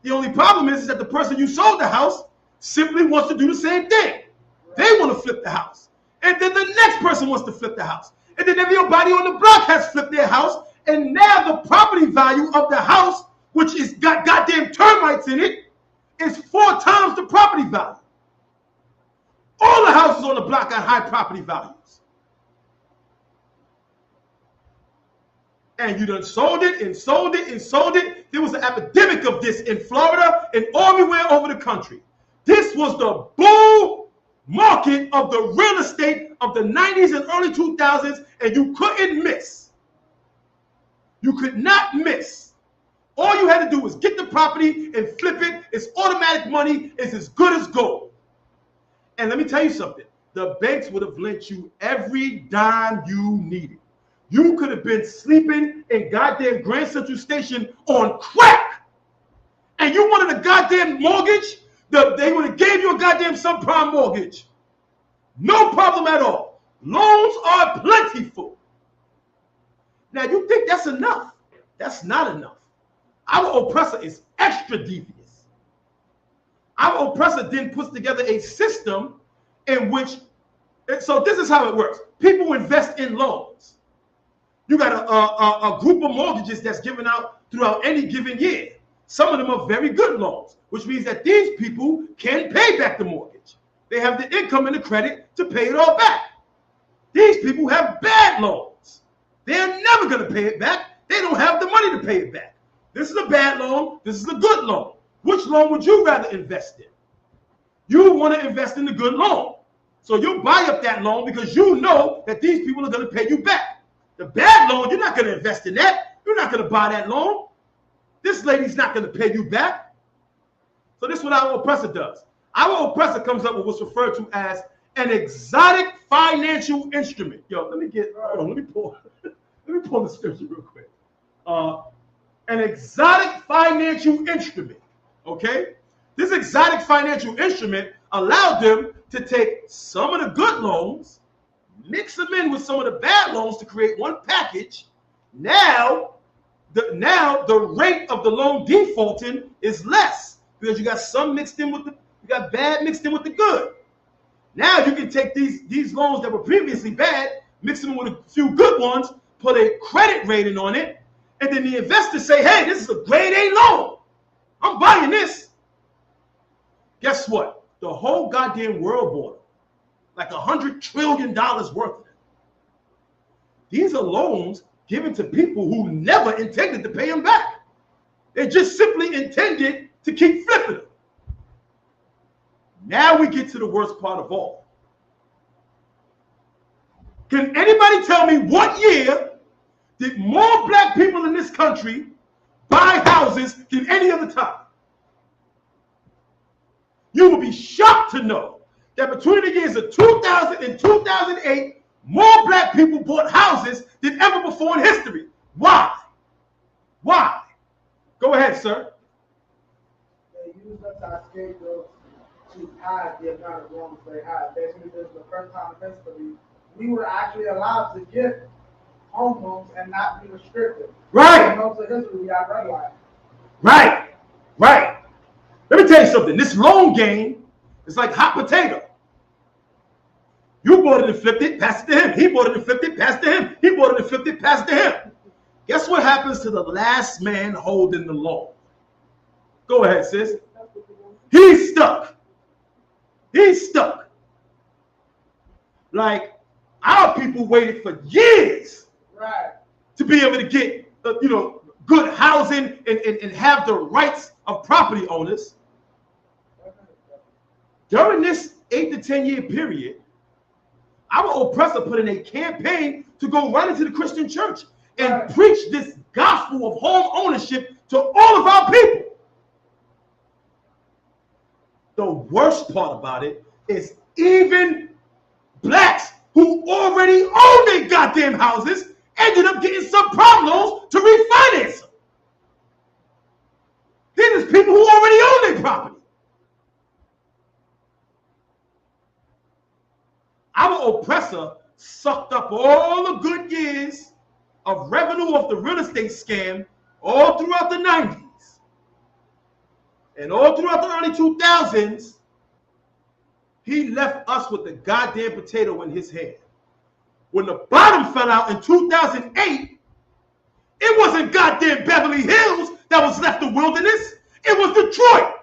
The only problem is that the person you sold the house simply wants to do the same thing. They want to flip the house. And then the next person wants to flip the house. And then everybody on the block has flipped their house. And now the property value of the house, which is got goddamn termites in it, is 4 times the property value. All the houses on the block got high property values. And you done sold it and sold it and sold it. There was an epidemic of this in Florida and everywhere over the country. This was the bull market of the real estate of the 90s and early 2000s, and you couldn't miss. You could not miss. All you had to do was get the property and flip it. It's automatic money. It's as good as gold. And let me tell you something. The banks would have lent you every dime you needed. You could have been sleeping in goddamn Grand Central Station on crack. And you wanted a goddamn mortgage? They would have gave you a goddamn subprime mortgage. No problem at all. Loans are plentiful. Now, you think that's enough? That's not enough. Our oppressor is extra devious. Our oppressor then puts together a system in which, so this is how it works. People invest in loans. You got a group of mortgages that's given out throughout any given year. Some of them are very good loans, which means that these people can pay back the mortgage. They have the income and the credit to pay it all back. These people have bad loans. They're never going to pay it back. They don't have the money to pay it back. This is a bad loan. This is a good loan. Which loan would you rather invest in? You want to invest in the good loan. So you'll buy up that loan because you know that these people are going to pay you back. The bad loan, you're not going to invest in that. You're not going to buy that loan. This lady's not going to pay you back. So this is what our oppressor does. Our oppressor comes up with what's referred to as an exotic financial instrument. Yo, let me pull the scripture real quick. An exotic financial instrument. Okay? This exotic financial instrument allowed them to take some of the good loans, mix them in with some of the bad loans to create one package. Now the rate of the loan defaulting is less because you got some mixed in with you got bad mixed in with the good. Now you can take these loans that were previously bad, mix them with a few good ones, put a credit rating on it, and then the investors say, hey, this is a grade A loan. I'm buying this. Guess what? The whole goddamn world bought it. Like $100 trillion worth of it. These are loans given to people who never intended to pay them back. They just simply intended to keep flipping them. Now we get to the worst part of all. Can anybody tell me what year did more black people in this country buy houses than any other time? You will be shocked to know that between the years of 2000 and 2008, more black people bought houses than ever before in history. Why? Why? Go ahead, sir. They used us as scapegoats to hide the amount of loans they had. Basically, this is the first time in history we were actually allowed to get home loans and not be restricted. Right. In most of history, we got redlined. Right. Right. Let me tell you something. This loan game is like hot potato. You bought it and flipped it, passed it to him. He bought it and flipped it, passed it to him. He bought it and flipped it, passed it to him. Guess what happens to the last man holding the loan? Go ahead, sis. He's stuck. He's stuck. Like, our people waited for years to be able to get, good housing and have the rights of property owners. During this 8 to 10 year period, our oppressor put in a campaign to go right into the Christian church and preach this gospel of home ownership to all of our people. The worst part about it is even blacks who already own their goddamn houses ended up getting subprime loans to refinance them. Then there's people who already own their property. Our oppressor sucked up all the good years of revenue off the real estate scam all throughout the 90s and all throughout the early 2000s. He left us with the goddamn potato in his hand. When the bottom fell out in 2008, it wasn't goddamn Beverly Hills that was left the wilderness. It was Detroit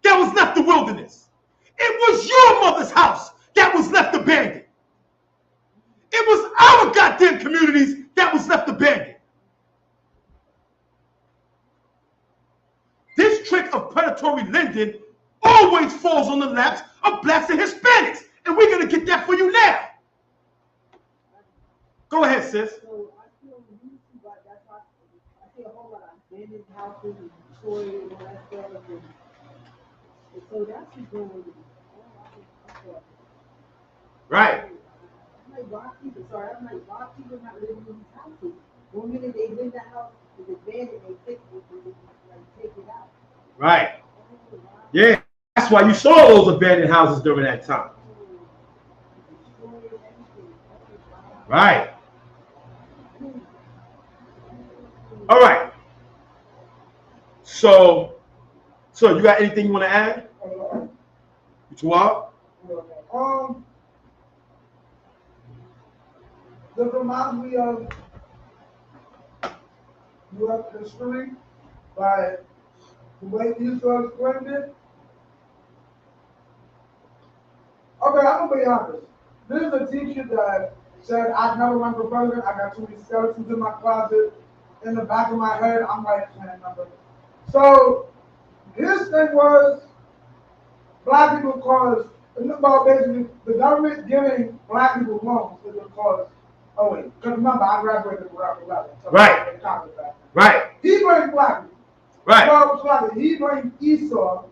that was left the wilderness. It was your mother's house that was left abandoned. It was our goddamn communities that was left abandoned. This trick of predatory lending always falls on the laps of blacks and Hispanics. And we're going to get that for you now. Go ahead, sis. So I feel YouTube, like that's why I see a whole lot of abandoned houses and Detroit and all that stuff. And so that's just going with it. Right. I'm like, why people not living in these houses? One minute they live in the house, it's abandoned, they take it out. Right. Yeah. That's why you saw those abandoned houses during that time. Right. All right. So you got anything you want to add? This reminds me of U.S. history by the way you explained it. Okay, I'm gonna be honest. This is a teacher that said I'd never run for president. I got too many skeletons in my closet. In the back of my head, I'm like, man, number. So his thing was black people cause, well, basically the government giving black people loans is the cause Oh wait, because remember, I graduated from Barack Obama. So Right. Right. He brings black people. Right. So he brings Esau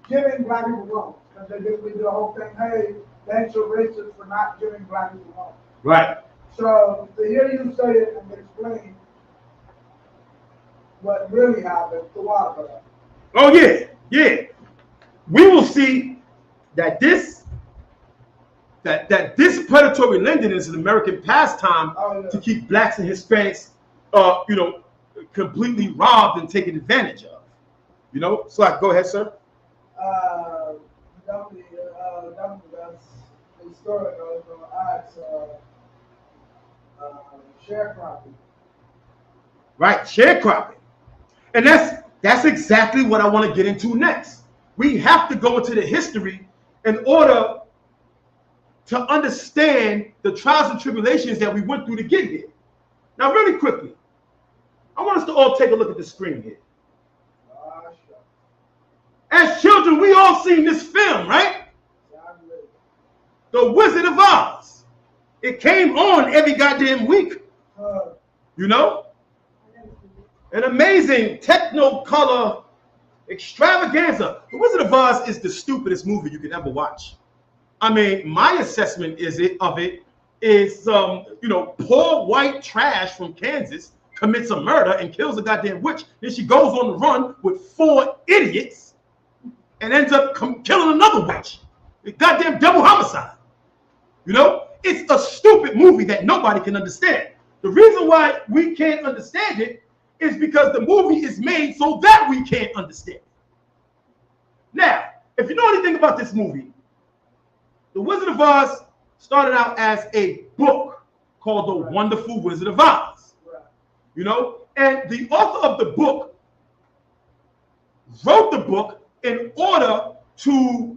giving black people loans. Because they did the whole thing, hey, thanks you're racist for not giving black people loans. Right. So to hear you say it and explain what really happened, the water. Oh yeah, yeah. We will see that this predatory lending is an American pastime to keep blacks and Hispanics, completely robbed and taken advantage of. So go ahead, sir. That's the story I was going to ask. Sharecropping. Right, sharecropping, and that's exactly what I want to get into next. We have to go into the history in order to understand the trials and tribulations that we went through to get here. Now, really quickly, I want us to all take a look at the screen here. As children, we all seen this film, right? The Wizard of Oz. It came on every goddamn week. An amazing technicolor extravaganza. The Wizard of Oz is the stupidest movie you could ever watch. I mean, my assessment is poor white trash from Kansas commits a murder and kills a goddamn witch. Then she goes on the run with 4 idiots and ends up killing another witch. A goddamn double homicide. It's a stupid movie that nobody can understand. The reason why we can't understand it is because the movie is made so that we can't understand it. Now, if you know anything about this movie, The Wizard of Oz started out as a book called The Wonderful Wizard of Oz. And the author of the book wrote the book in order to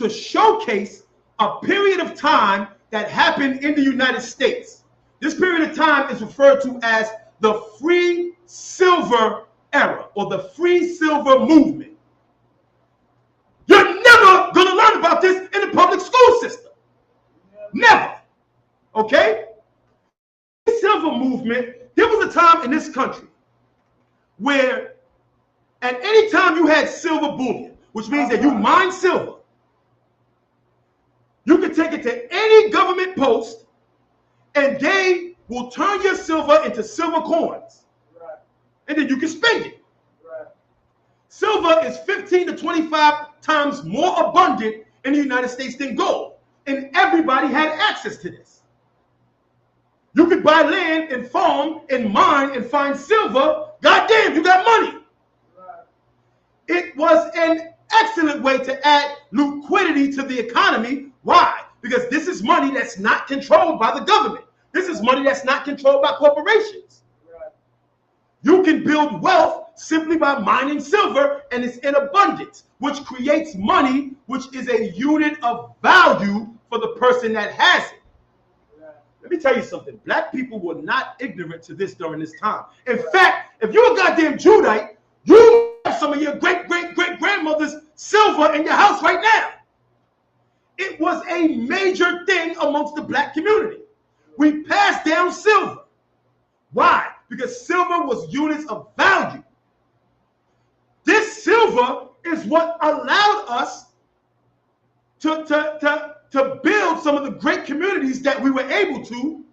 showcase a period of time that happened in the United States. This period of time is referred to as the Free Silver Era or the Free Silver Movement. You're never going to learn about this in the public school system. Never. Okay? The Silver Movement, there was a time in this country where at any time you had silver bullion, which means that you mine silver, you can take it to any government post and they will turn your silver into silver coins. Right. And then you can spend it. Right. Silver is 15 to 25 times more abundant in the United States than gold. And everybody had access to this. You could buy land and farm and mine and find silver. Goddamn, you got money. Right. It was an excellent way to add liquidity to the economy. Why? Because this is money that's not controlled by the government. This is money that's not controlled by corporations. Right. You can build wealth simply by mining silver, and it's in abundance, which creates money, which is a unit of value for the person that has it. Right. Let me tell you something. Black people were not ignorant to this during this time. In fact, if you're a goddamn Judite, you have some of your great-great-great-grandmother's silver in your house right now. It was a major thing amongst the black community. We passed down silver. Why? Because silver was units of value. This silver is what allowed us to build some of the great communities that we were able to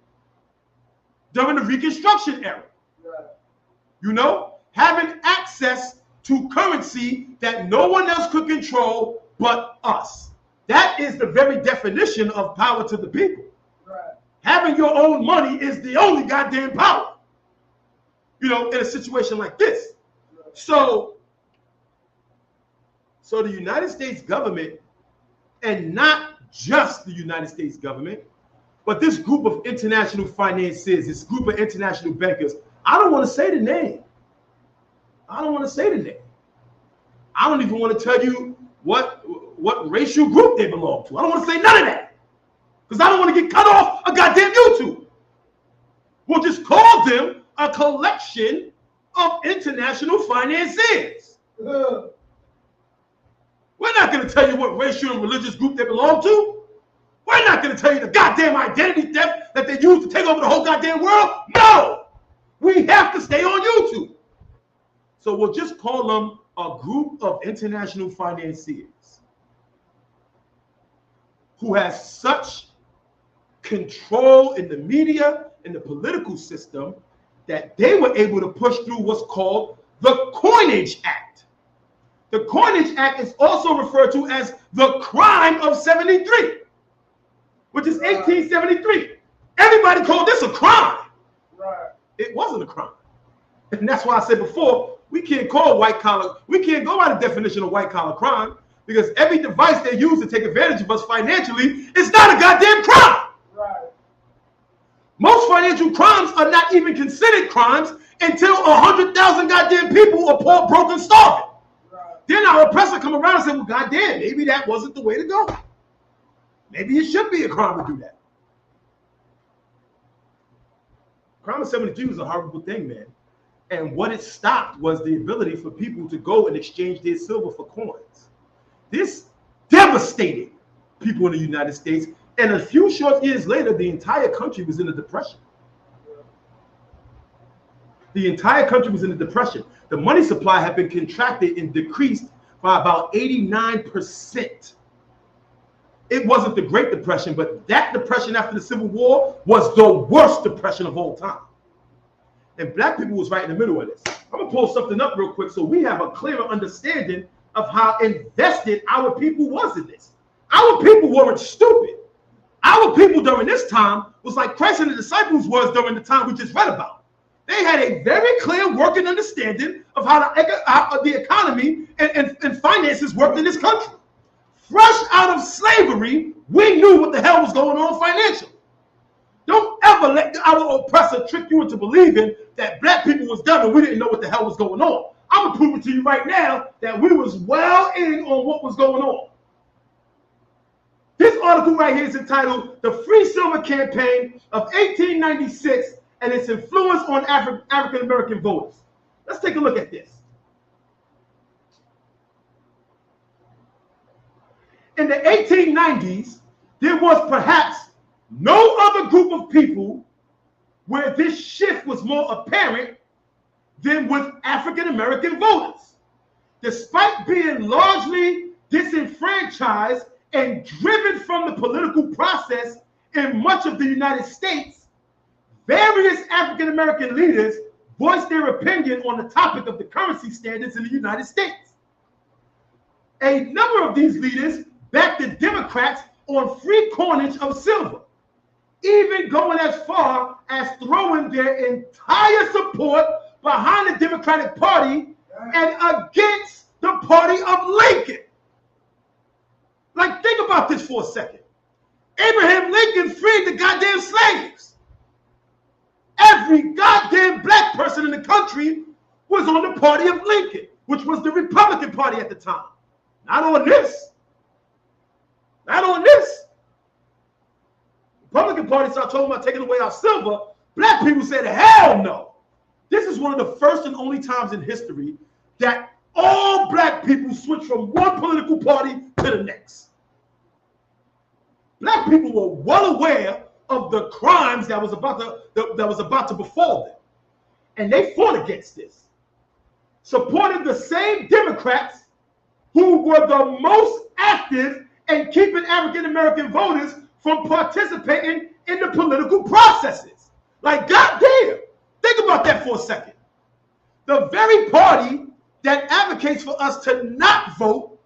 during the Reconstruction era. Right. Having access to currency that no one else could control but us. That is the very definition of power to the people. Right. Having your own money is the only goddamn power, in a situation like this. Right. So the United States government, and not just the United States government, but this group of international financiers, this group of international bankers, I don't want to say the name. I don't even want to tell you what racial group they belong to. I don't want to say none of that. Because I don't want to get cut off a goddamn YouTube. We'll just call them a collection of international financiers. We're not going to tell you what racial and religious group they belong to. We're not going to tell you the goddamn identity theft that they use to take over the whole goddamn world. No! We have to stay on YouTube. So we'll just call them a group of international financiers who has such control in the media and the political system that they were able to push through what's called the Coinage Act. The Coinage Act is also referred to as the crime of 73, which is 1873. Everybody called this a crime. Right. It wasn't a crime. And that's why I said before, we can't call white collar, we can't go by the definition of white collar crime, because every device they use to take advantage of us financially is not a goddamn crime. Right. Most financial crimes are not even considered crimes until 100,000 goddamn people are poor, broke, and starving. Right. Then our oppressor come around and say, well, goddamn, maybe that wasn't the way to go. Maybe it should be a crime to do that. Crime of 73 was a horrible thing, man. And what it stopped was the ability for people to go and exchange their silver for coins. This devastated people in the United States. And a few short years later, the entire country was in a depression. The entire country was in a depression. The money supply had been contracted and decreased by about 89%. It wasn't the Great Depression, but that depression after the Civil War was the worst depression of all time. And black people was right in the middle of this. I'm gonna pull something up real quick so we have a clearer understanding of how invested our people was in this. Our people weren't stupid. Our people during this time was like Christ and the disciples was during the time we just read about. They had a very clear working understanding of how the economy and finances worked in this country. Fresh out of slavery, we knew what the hell was going on financially. Don't ever let our oppressor trick you into believing that black people was dumb and we didn't know what the hell was going on. I'm gonna prove it to you right now that we was well in on what was going on. This article right here is entitled "The Free Silver Campaign of 1896 and Its Influence on African American Voters." Let's take a look at this. In the 1890s, there was perhaps no other group of people where this shift was more apparent than with African American voters. Despite being largely disenfranchised and driven from the political process in much of the United States, various African American leaders voiced their opinion on the topic of the currency standards in the United States. A number of these leaders backed the Democrats on free coinage of silver, even going as far as throwing their entire support behind the Democratic Party and against the party of Lincoln. Like, think about this for a second. Abraham Lincoln freed the goddamn slaves. Every goddamn black person in the country was on the party of Lincoln, which was the Republican Party at the time. Not on this. Not on this. Republican Party started talking about taking away our silver. Black people said, hell no. This is one of the first and only times in history that all black people switched from one political party to the next. Black people were well aware of the crimes that was about to befall them. And they fought against this. Supported the same Democrats who were the most active in keeping African American voters from participating in the political processes. Like, goddamn, think about that for a second. The very party that advocates for us to not vote,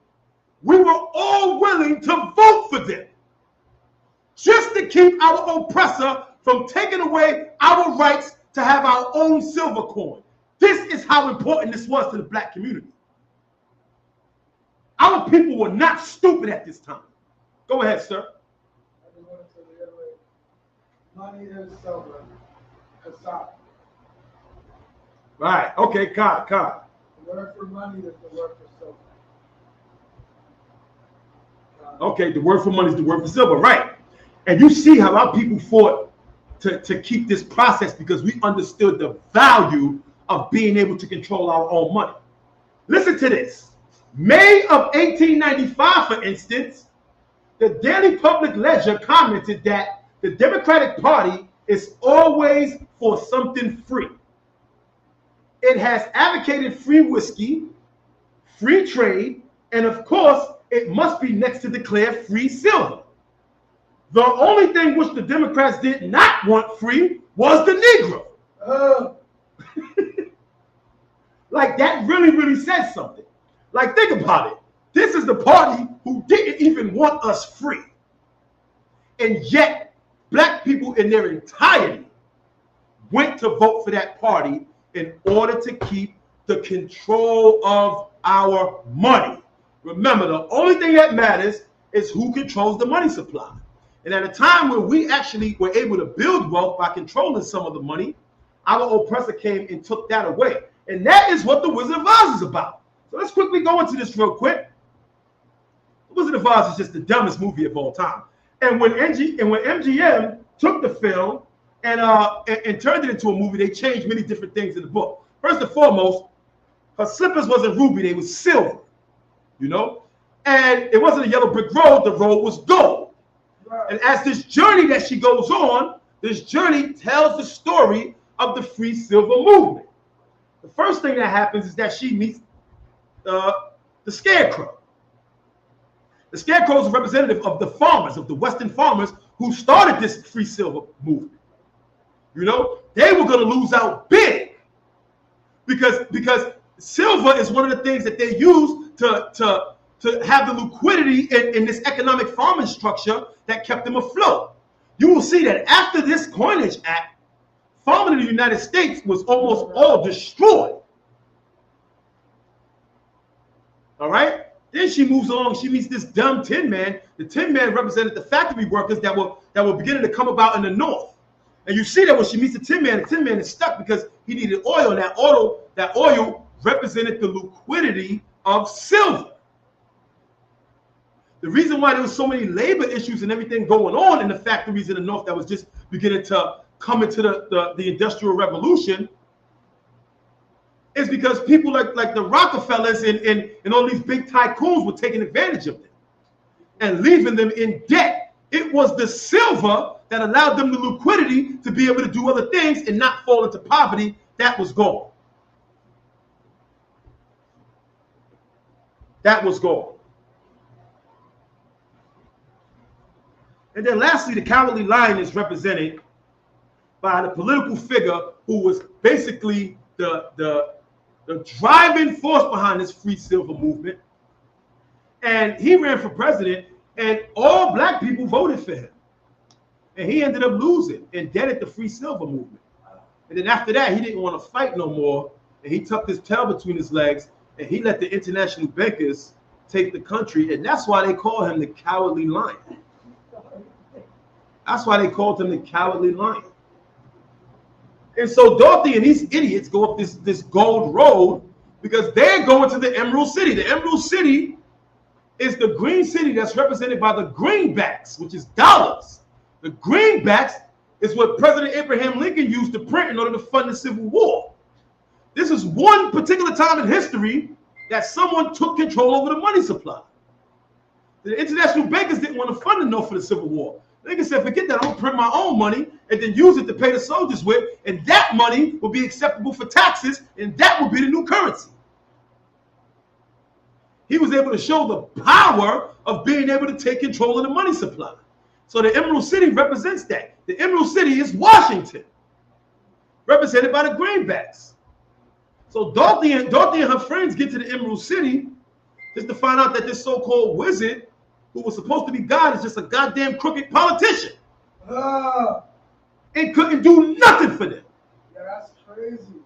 we were all willing to vote for them, just to keep our oppressor from taking away our rights to have our own silver coin. This is how important this was to the black community. Our people were not stupid at this time. Go ahead, sir. I just wanted to reiterate, money is silver. Kasab. Right. Okay, Kai. The word for money is the word for silver. Okay, the word for money is the word for silver. Right. And you see how our people fought to keep this process because we understood the value of being able to control our own money. Listen to this. May of 1895, for instance, The Daily Public Ledger commented that the Democratic Party is always for something free. It has advocated free whiskey, free trade, and of course, it must be next to declare free silver. The only thing which the Democrats did not want free was the Negro. Like, that really says something. Like, think about it. This is the party who didn't even want us free. And yet, black people in their entirety went to vote for that party in order to keep the control of our money. Remember, the only thing that matters is who controls the money supply. And at a time where we actually were able to build wealth by controlling some of the money, our oppressor came and took that away. And that is what The Wizard of Oz is about. So let's quickly go into this real quick. The Wizard of Oz is just the dumbest movie of all time. And when MGM took the film and turned it into a movie, they changed many different things in the book. First and foremost, her slippers wasn't ruby, they was silver, you know? And it wasn't a yellow brick road, the road was gold. Right. And as this journey that she goes on, this journey tells the story of the free silver movement. The first thing that happens is that she meets the Scarecrow. The Scarecrow is a representative of the farmers, of the Western farmers who started this free silver movement. You know, they were going to lose out big because silver is one of the things that they use to have the liquidity in this economic farming structure that kept them afloat. You will see that after this Coinage Act, farming in the United States was almost all destroyed. All right? Then she moves along. She meets this dumb Tin Man. The Tin Man represented the factory workers that were beginning to come about in the North. And you see that when she meets the Tin Man is stuck because he needed oil, and that oil represented the liquidity of silver. The reason why there was so many labor issues and everything going on in the factories in the North that was just beginning to come into the Industrial Revolution is because people like the Rockefellers and all these big tycoons were taking advantage of them and leaving them in debt. It was the silver that allowed them the liquidity to be able to do other things and not fall into poverty. That was gone. That was gone. And then lastly, the Cowardly Lion is represented by the political figure who was basically the driving force behind this free silver movement. And he ran for president, and all black people voted for him. And he ended up losing and deaded the free silver movement. And then after that, he didn't want to fight no more, and he tucked his tail between his legs, and he let the international bankers take the country, and that's why they call him the Cowardly Lion. That's why they called him the Cowardly Lion. And so Dorothy and these idiots go up this gold road because they're going to the Emerald City. The Emerald City is the green city that's represented by the greenbacks, which is dollars. The greenbacks is what President Abraham Lincoln used to print in order to fund the Civil War. This is one particular time in history that someone took control over the money supply. The international bankers didn't want to fund enough for the Civil War. Lincoln said, forget that, I'm going to print my own money and then use it to pay the soldiers with, and that money will be acceptable for taxes, and that will be the new currency. He was able to show the power of being able to take control of the money supply. So the Emerald City represents that. The Emerald City is Washington, represented by the greenbacks. So Dorothy and her friends get to the Emerald City just to find out that this so-called wizard, who was supposed to be God, is just a goddamn crooked politician. And couldn't do nothing for them. Yeah, that's crazy.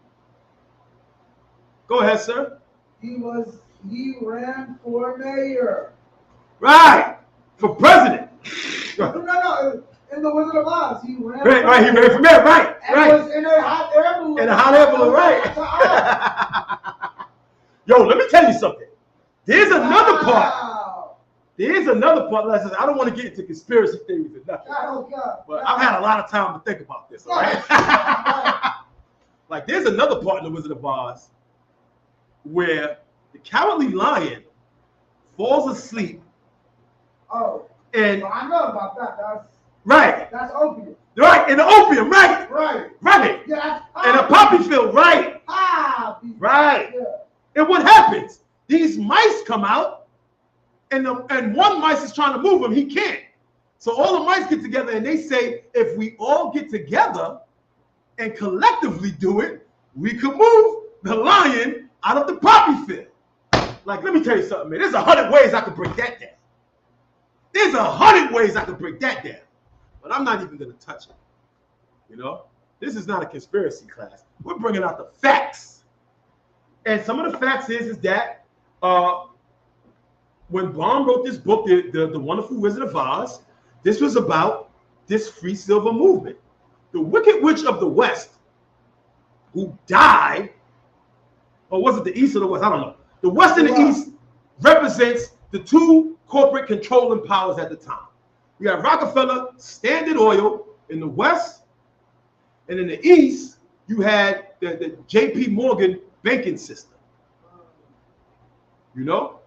Go ahead, sir. He ran for mayor. Right. For president. No. In the Wizard of Oz, he ran. Right, he ran for mayor, right. And right. was in a hot air balloon. In a hot air balloon, right. Yo, let me tell you something. There's another part. There's another part. Listen, I don't want to get into conspiracy theories or nothing. But I've had a lot of time to think about this, all right? Like, there's another part in the Wizard of Oz where the Cowardly Lion falls asleep And Well, I know about that. right, That's opium. right, and the opium, right, Right. right, Yeah, that's and the poppy field, right, poppy. right. Yeah. And what happens? These mice come out, and one mice is trying to move him. He can't. So all the mice get together and they say, if we all get together and collectively do it, we could move the lion out of the poppy field. Like, let me tell you something, man. There's 100 ways I could break that down. There's 100 ways I could break that down. But I'm not even going to touch it. You know? This is not a conspiracy class. We're bringing out the facts. And some of the facts is that when Baum wrote this book, the Wonderful Wizard of Oz, this was about this free silver movement. The Wicked Witch of the West, who died, or was it the East or the West? I don't know. The West and the East represents the two corporate controlling powers at the time. We have Rockefeller, Standard Oil in the West, and in the East, you had the J.P. Morgan banking system. You know?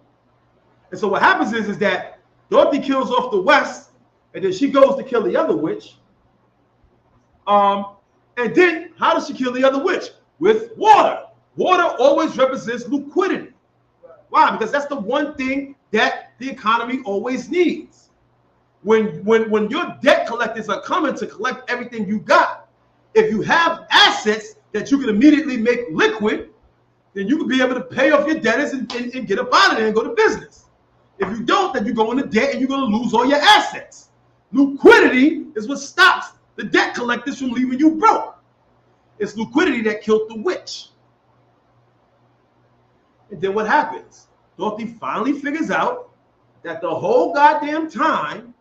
And so what happens is that Dorothy kills off the West, and then she goes to kill the other witch. And then how does she kill the other witch? With water. Water always represents liquidity. Why? Because that's the one thing that the economy always needs. When your debt collectors are coming to collect everything you got, if you have assets that you can immediately make liquid, then you can be able to pay off your debtors and get up out of there and go to business. If you don't, then you go into debt and you're going to lose all your assets. Liquidity is what stops the debt collectors from leaving you broke. It's liquidity that killed the witch. And then what happens? Dorothy finally figures out that the whole goddamn time,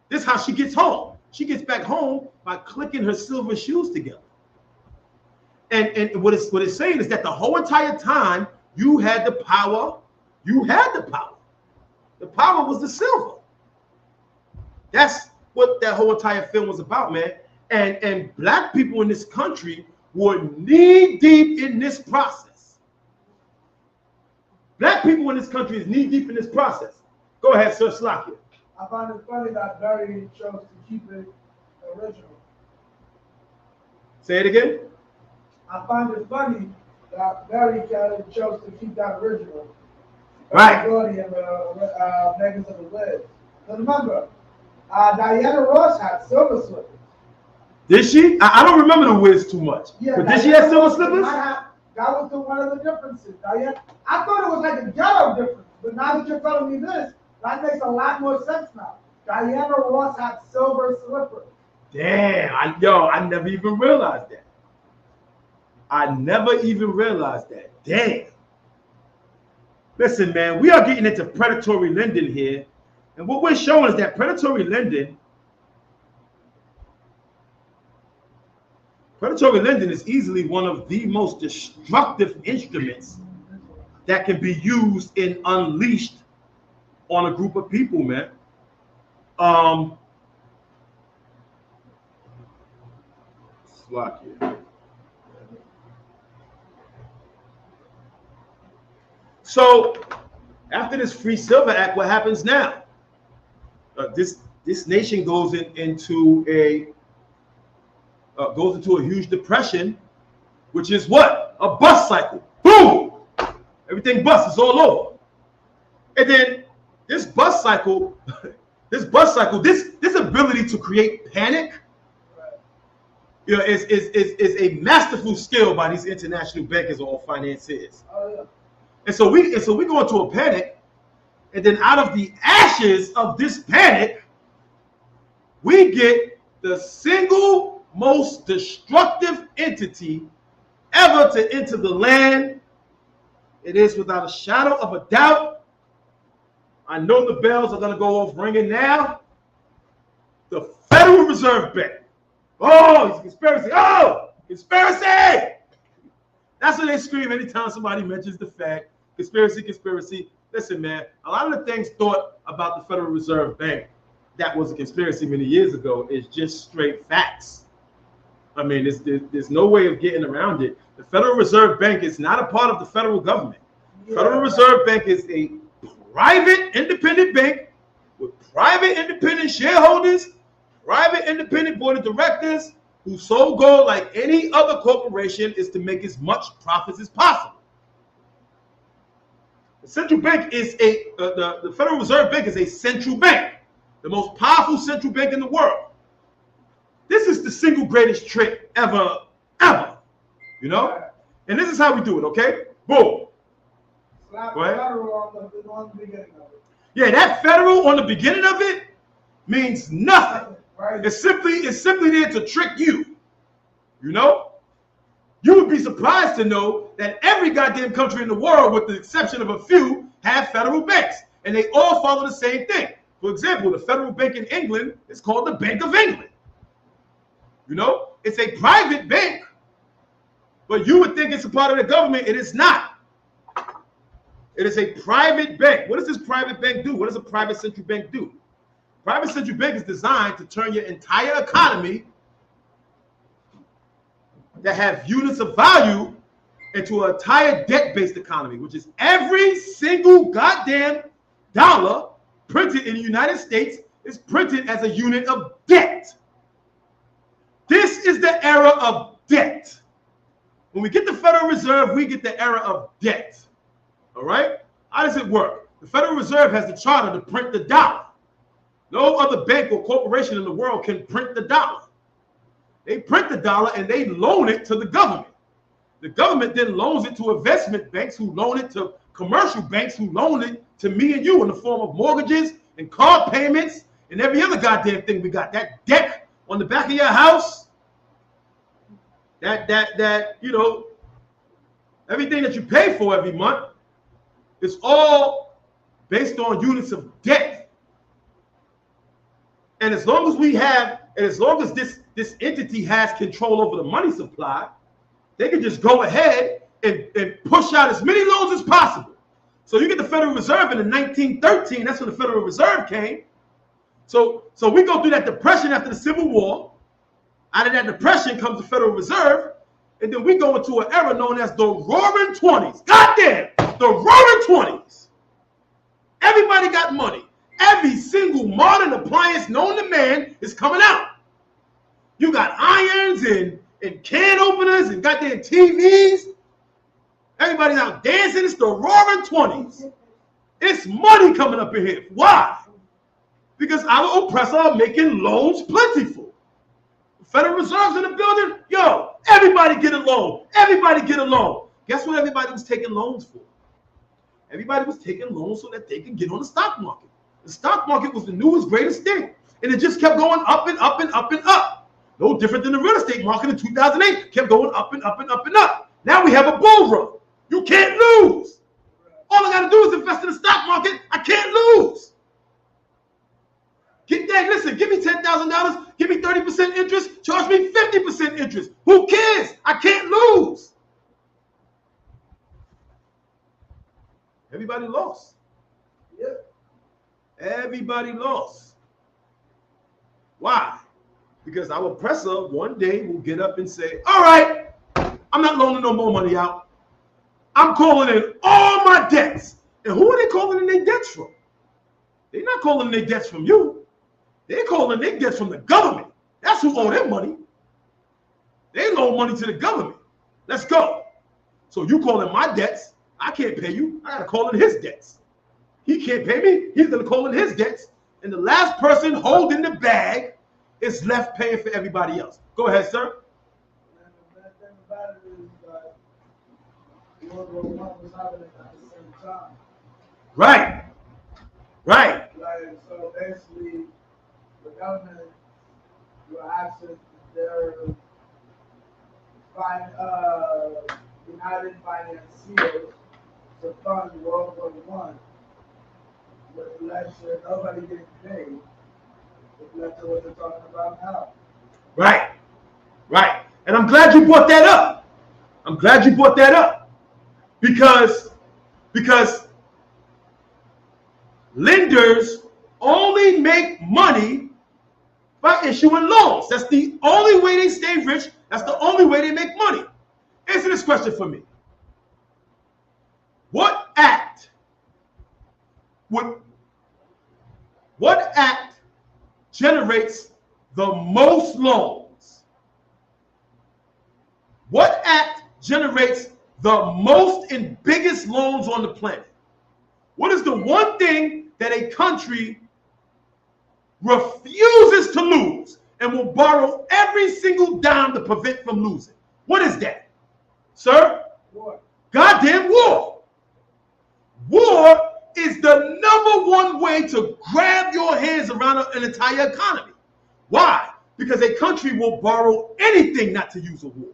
this is how she gets home. She gets back home by clicking her silver shoes together. And what it's saying is that the whole entire time you had the power. You had the power. The power was the silver. That's what that whole entire film was about, man. And black people in this country were knee deep in this process. Black people in this country is knee deep in this process. Go ahead, Sir Slakia. I find it funny that Barry chose to keep it original. Say it again. I find it funny that Barry chose to keep that original. Right. And Megan of the Wiz. So remember, Diana Ross had silver slippers. Did she? I don't remember the Wiz too much. Yeah, but did she have silver slippers? That was one of the differences. Diana, I thought it was like a ghetto difference, but now that you're telling me this, that makes a lot more sense now. Diana Ross had silver slippers. Damn, I never even realized that. I never even realized that. Damn. Listen, man, we are getting into predatory lending here. And what we're showing is that predatory lending is easily one of the most destructive instruments that can be used and unleashed on a group of people, man. So after this Free Silver Act, what happens now? This nation goes into a huge depression, which is what? A bust cycle. Boom! Everything busts, it's all over. And then this bust cycle, this ability to create panic, you know, is a masterful skill by these international bankers or financiers. Oh, yeah. And so we go into a panic, and then out of the ashes of this panic, we get the single most destructive entity ever to enter the land. It is without a shadow of a doubt. I know the bells are going to go off ringing now. The Federal Reserve Bank. Oh, it's a conspiracy. Oh, conspiracy. That's what they scream anytime somebody mentions the fact. Conspiracy, conspiracy. Listen, man, a lot of the things thought about the Federal Reserve Bank that was a conspiracy many years ago is just straight facts. I mean, there's no way of getting around it. The Federal Reserve Bank is not a part of the federal government. Yeah. Federal Reserve Bank is a private, independent bank with private independent shareholders, private independent board of directors, whose sole goal, like any other corporation, is to make as much profits as possible. The central bank is the Federal Reserve Bank is a central bank, the most powerful central bank in the world. This is the single greatest trick ever, you know? And this is how we do it, okay? Boom. Slap Go ahead. federal on the beginning of it. Yeah, that federal on the beginning of it means nothing. Right? It's simply there to trick you. You know? You would be surprised to know that every goddamn country in the world, with the exception of a few, have federal banks. And they all follow the same thing. For example, the federal bank in England is called the Bank of England. You know? It's a private bank. But you would think it's a part of the government. It is not. It is a private bank. What does this private bank do? What does a private central bank do? Private central bank is designed to turn your entire economy that have units of value into an entire debt-based economy, which is every single goddamn dollar printed in the United States is printed as a unit of debt. This is the era of debt. When we get the Federal Reserve, we get the era of debt. All right? How does it work? The Federal Reserve has the charter to print the dollar. No other bank or corporation in the world can print the dollar. They print the dollar and they loan it to the government. The government then loans it to investment banks who loan it to commercial banks who loan it to me and you in the form of mortgages and car payments and every other goddamn thing we got. That deck on the back of your house, that you know, everything that you pay for every month, it's all based on units of debt. And as long as we have, and as long as this entity has control over the money supply, they can just go ahead and push out as many loans as possible. So you get the Federal Reserve in 1913, that's when the Federal Reserve came. So we go through that depression after the Civil War. Out of that depression comes the Federal Reserve. And then we go into an era known as the Roaring 20s. Goddamn, the Roaring 20s. Everybody got money. Every single modern appliance known to man is coming out. You got irons and can openers and goddamn TVs. Everybody's out dancing. It's the Roaring 20s. It's money coming up in here. Why? Because our oppressor are making loans plentiful. Federal Reserve's in the building. Yo, everybody get a loan. Everybody get a loan. Guess what everybody was taking loans for? Everybody was taking loans so that they could get on the stock market. The stock market was the newest, greatest thing. And it just kept going up and up and up and up. No different than the real estate market in 2008. Kept going up and up and up and up. Now we have a bull run. You can't lose. All I got to do is invest in the stock market. I can't lose. Get that. Listen, give me $10,000. Give me 30% interest. Charge me 50% interest. Who cares? I can't lose. Everybody lost. Yep. Everybody lost. Why? Because our oppressor one day will get up and say, all right, I'm not loaning no more money out. I'm calling in all my debts. And who are they calling in their debts from? They're not calling in their debts from you. They're calling their debts from the government. That's who owe them money. They loan money to the government. Let's go. So you calling my debts. I can't pay you. I got to call in his debts. He can't pay me. He's going to call in his debts. And the last person holding the bag is left paying for everybody else. Go ahead, sir. And the bad thing about it is that World War I was happening at the same time. Right. Right. Like, so basically, the government will access their United Financiers to fund World War I. But the lecture, nobody getting paid. The lecture what they're talking about now. Right. Right. And I'm glad you brought that up. I'm glad you brought that up. Because lenders only make money by issuing loans. That's the only way they stay rich. That's the only way they make money. Answer this question for me. What What act generates the most loans? What act generates the most and biggest loans on the planet? What is the one thing that a country refuses to lose and will borrow every single dime to prevent from losing? What is that, sir? War. Goddamn war. War is the number one way to grab your hands around an entire economy. Why? Because a country will borrow anything not to use a war.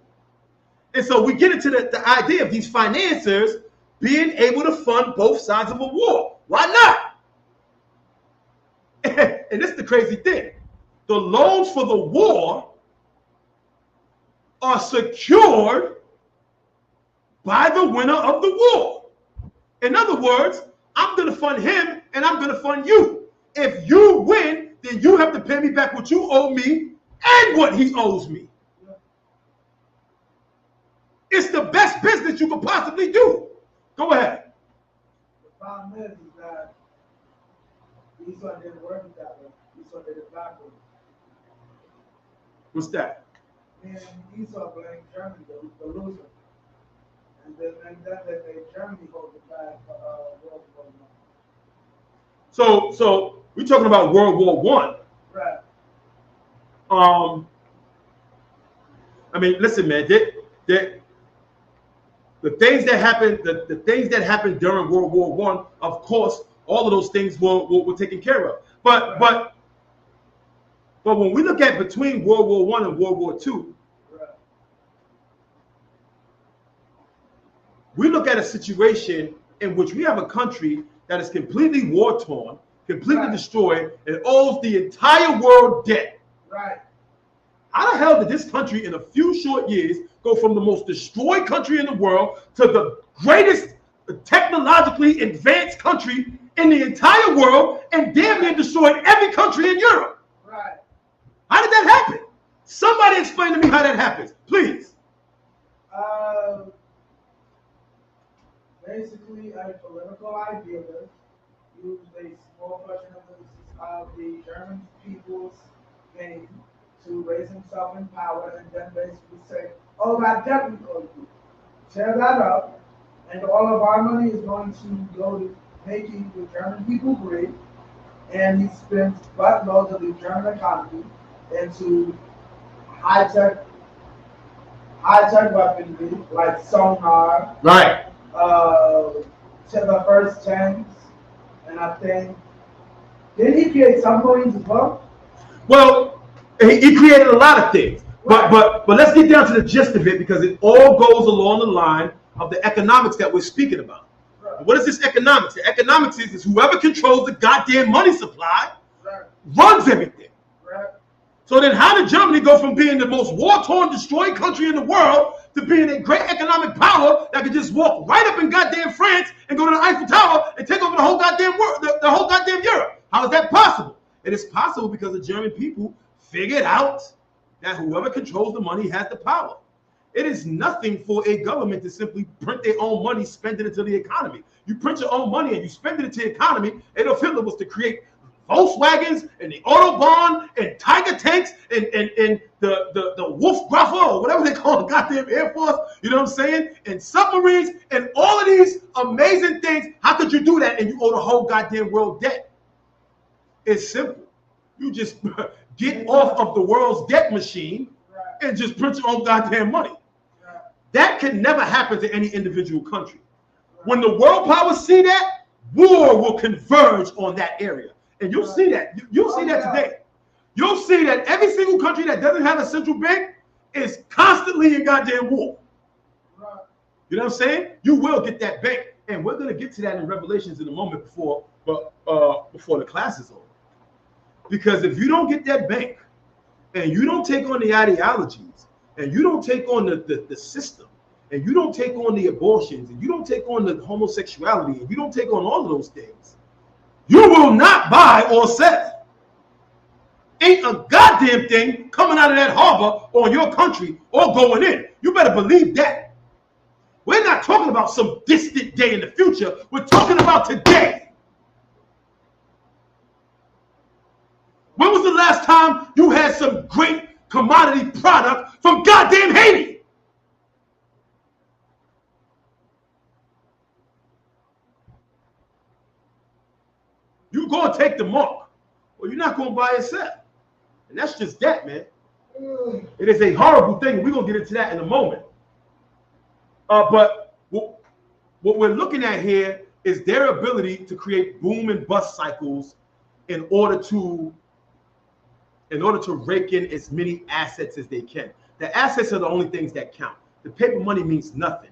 And so we get into the idea of these financiers being able to fund both sides of a war. Why not? And this is the crazy thing. The loans for the war are secured by the winner of the war. In other words, I'm going to fund him and I'm going to fund you. If you win, then you have to pay me back what you owe me and what he owes me. It's the best business you could possibly do. Go ahead. The problem is that Esau didn't work that way. Esau did it backwards. What's that? And Esau blamed Germany, the loser. And then they made Germany hold the bag for World War I. So we're talking about World War I. Right. I mean, listen, man. The things that happened, the things that happened during World War I, of course, all of those things were taken care of. But when we look at between World War I and World War II, Right. we look at a situation in which we have a country that is completely war-torn, completely Right. destroyed, and owes the entire world debt. Right. How the hell did this country in a few short years go from the most destroyed country in the world to the greatest technologically advanced country in the entire world and damn near destroyed every country in Europe? Right. How did that happen? Somebody explain to me how that happens, please. Basically, a political idealist used a small portion of the German people's gain to raise himself in power and then basically say, oh, that debt we owe you. Tear that up, and all of our money is going to go to making the German people great. And he spent buttloads of the German economy into high-tech weaponry like sonar, Right. to the first tanks, and I think, did he create submarines as well? Well, he created a lot of things, but let's get down to the gist of it because it all goes along the line of the economics that we're speaking about. Right. What is this economics? The economics is whoever controls the goddamn money supply Right. runs everything. Right. So then how did Germany go from being the most war-torn, destroyed country in the world to being a great economic power that could just walk right up in goddamn France and go to the Eiffel Tower and take over the whole goddamn world, the whole goddamn Europe? How is that possible? It is possible because the German people figured out that whoever controls the money has the power. It is nothing for a government to simply print their own money, spend it into the economy. You print your own money and you spend it into the economy. Adolf Hitler was to create Volkswagens and the Autobahn and Tiger tanks and the Wolfgraffe or whatever they call the goddamn Air Force, you know what I'm saying? And submarines and all of these amazing things. How could you do that and you owe the whole goddamn world debt? It's simple. You just get off of the world's debt machine and just print your own goddamn money. That can never happen to any individual country. When the world powers see that, war will converge on that area. And you'll see that. You'll see that today. You'll see that every single country that doesn't have a central bank is constantly in goddamn war. You know what I'm saying? You will get that bank. And we're going to get to that in Revelations in a moment before the class is over. Because if you don't get that bank and you don't take on the ideologies and you don't take on the system and you don't take on the abortions and you don't take on the homosexuality and you don't take on all of those things, you will not buy or sell. Ain't a goddamn thing coming out of that harbor or your country or going in. You better believe that. We're not talking about some distant day in the future. We're talking about today. last time you had some great commodity product from goddamn Haiti? You go and take the mark, or you're not going to buy or sell. And that's just that, man. It is a horrible thing. We're going to get into that in a moment. But what we're looking at here is their ability to create boom and bust cycles in order to rake in as many assets as they can. The assets are the only things that count. The paper money means nothing.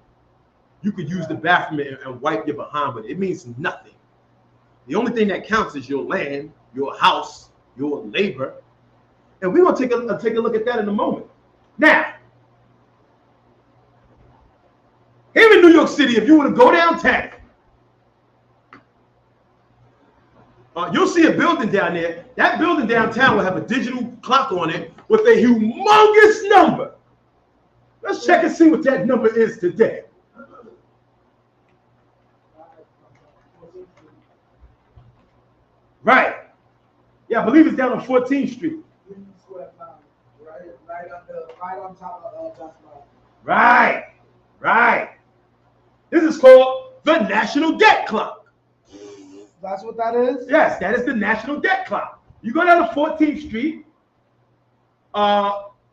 You could use the bathroom and wipe your behind with it. It means nothing. The only thing that counts is your land, your house, your labor. And we're going to take a look at that in a moment. Now, here in New York City, if you were to go downtown, you'll see a building down there. That building downtown will have a digital clock on it with a humongous number. Let's check and see what that number is today. Right. Yeah, I believe it's down on 14th Street. Right on top of Basketball. Right. This is called the National Debt Clock. That's what that is? Yes, that is the National Debt Clock. You go down to 14th Street,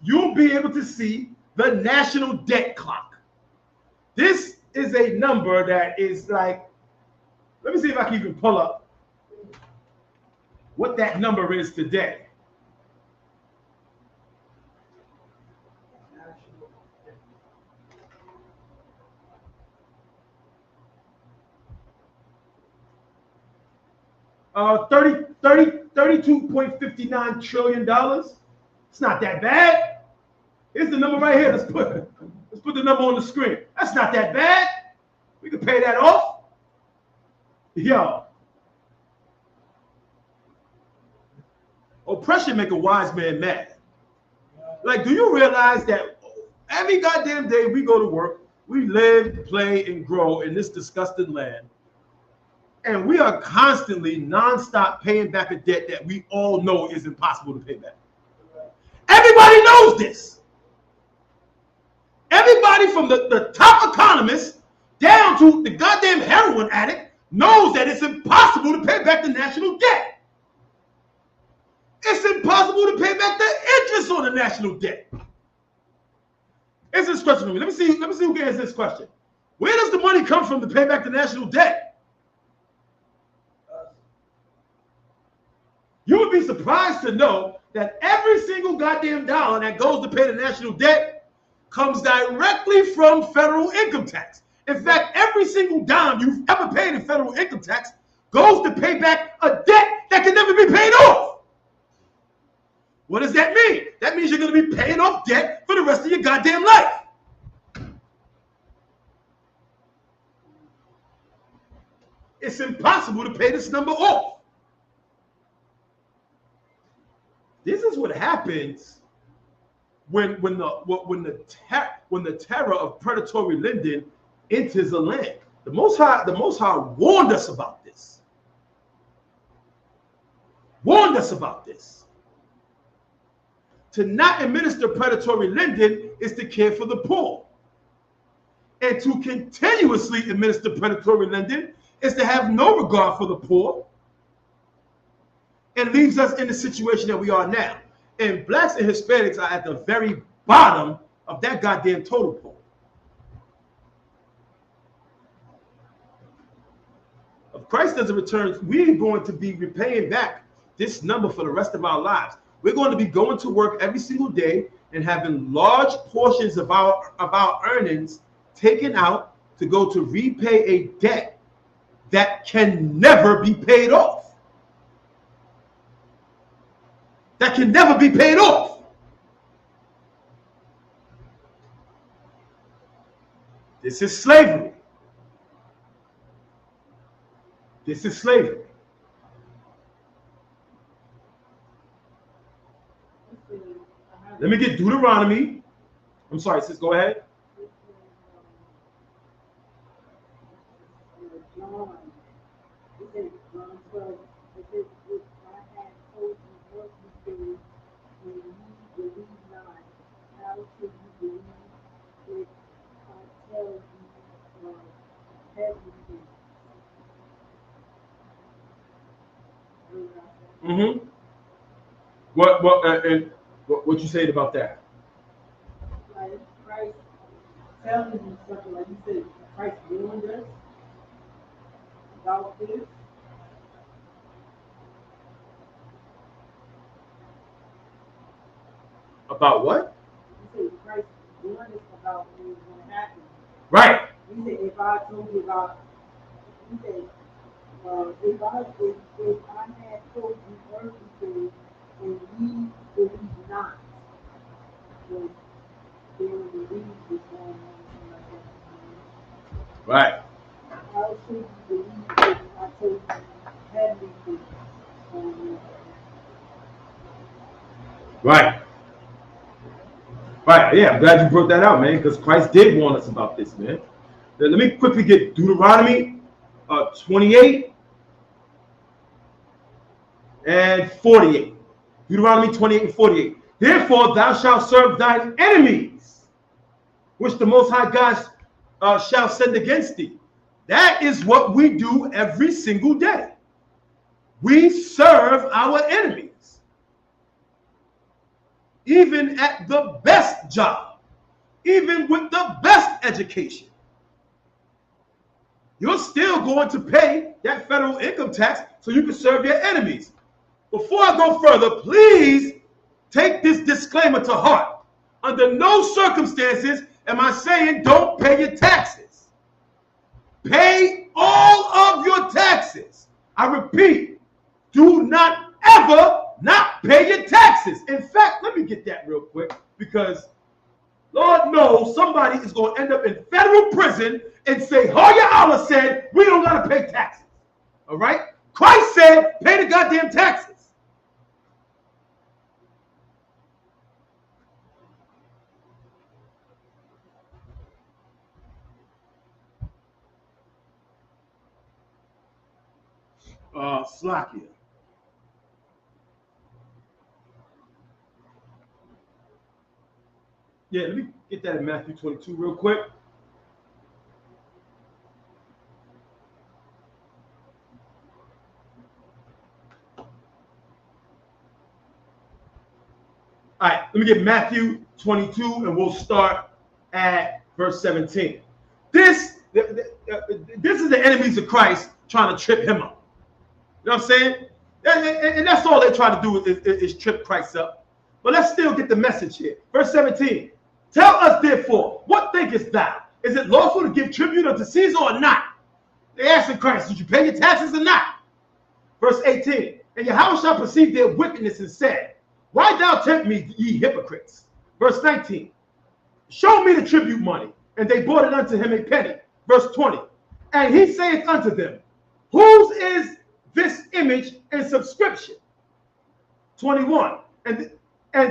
you'll be able to see the National Debt Clock. This is a number that is like, let me see if I can even pull up what that number is today. $32.59 trillion. It's not that bad. Here's the number right here. Let's put the number on the screen. That's not that bad. We can pay that off. Yo. Oppression make a wise man mad. Like, do you realize that every goddamn day we go to work, we live, play, and grow in this disgusting land, and we are constantly, nonstop paying back a debt that we all know is impossible to pay back. Everybody knows this. Everybody from the top economist down to the goddamn heroin addict knows that it's impossible to pay back the national debt. It's impossible to pay back the interest on the national debt. Answer this question for me. Let me see who can answer this question. Where does the money come from to pay back the national debt? You would be surprised to know that every single goddamn dollar that goes to pay the national debt comes directly from federal income tax. In fact, every single dime you've ever paid in federal income tax goes to pay back a debt that can never be paid off. What does that mean? That means you're going to be paying off debt for the rest of your goddamn life. It's impossible to pay this number off. This is what happens when the terror of predatory lending enters the land. The Most High warned us about this. To not administer predatory lending is to care for the poor. And to continuously administer predatory lending is to have no regard for the poor, and leaves us in the situation that we are now. And blacks and Hispanics are at the very bottom of that goddamn total pool. If Christ doesn't return, we're going to be repaying back this number for the rest of our lives. We're going to be going to work every single day and having large portions of our earnings taken out to go to repay a debt that can never be paid off. That can never be paid off. This is slavery. This is slavery. Let me get Deuteronomy. I'm sorry, sis, go ahead. John, it says John 12, it says, which I had told you what you What you said about that? Like Christ telling you something like you said, Christ warned us about this. About what? You said Christ warned us about what was going to happen. Right. He said, if I told you about, he said, if I had told you everything and ye believe not, then they would believe this one or something like that. Right. How should you believe if I told you heavenly things? Um, Right. Right. Yeah, I'm glad you brought that out, man, because Christ did warn us about this, man. Now, let me quickly get Deuteronomy 28 and 48. Deuteronomy 28 and 48. Therefore, thou shalt serve thine enemies, which the Most High God shall send against thee. That is what we do every single day. We serve our enemies. Even at the best job, even with the best education, you're still going to pay that federal income tax so you can serve your enemies. Before I go further, please take this disclaimer to heart. Under no circumstances am I saying don't pay your taxes. Pay all of your taxes. I repeat, do not ever not pay your taxes. In fact, let me get that real quick because Lord knows somebody is going to end up in federal prison and say, Hoya Allah said, we don't got to pay taxes. All right? Christ said, pay the goddamn taxes. Slakia. Yeah, let me get that in Matthew 22 real quick. All right, let me get Matthew 22 and we'll start at verse 17. This is the enemies of Christ trying to trip him up. You know what I'm saying? And that's all they try to do is trip Christ up. But let's still get the message here. Verse 17. Tell us therefore, what thinkest thou? Is it lawful to give tribute unto Caesar or not? They asked Christ, did you pay your taxes or not? Verse 18. And Yahweh shall perceive their wickedness and said, why thou tempt me, ye hypocrites? Verse 19. Show me the tribute money. And they brought it unto him a penny. Verse 20. And he saith unto them, whose is this image and subscription? 21. And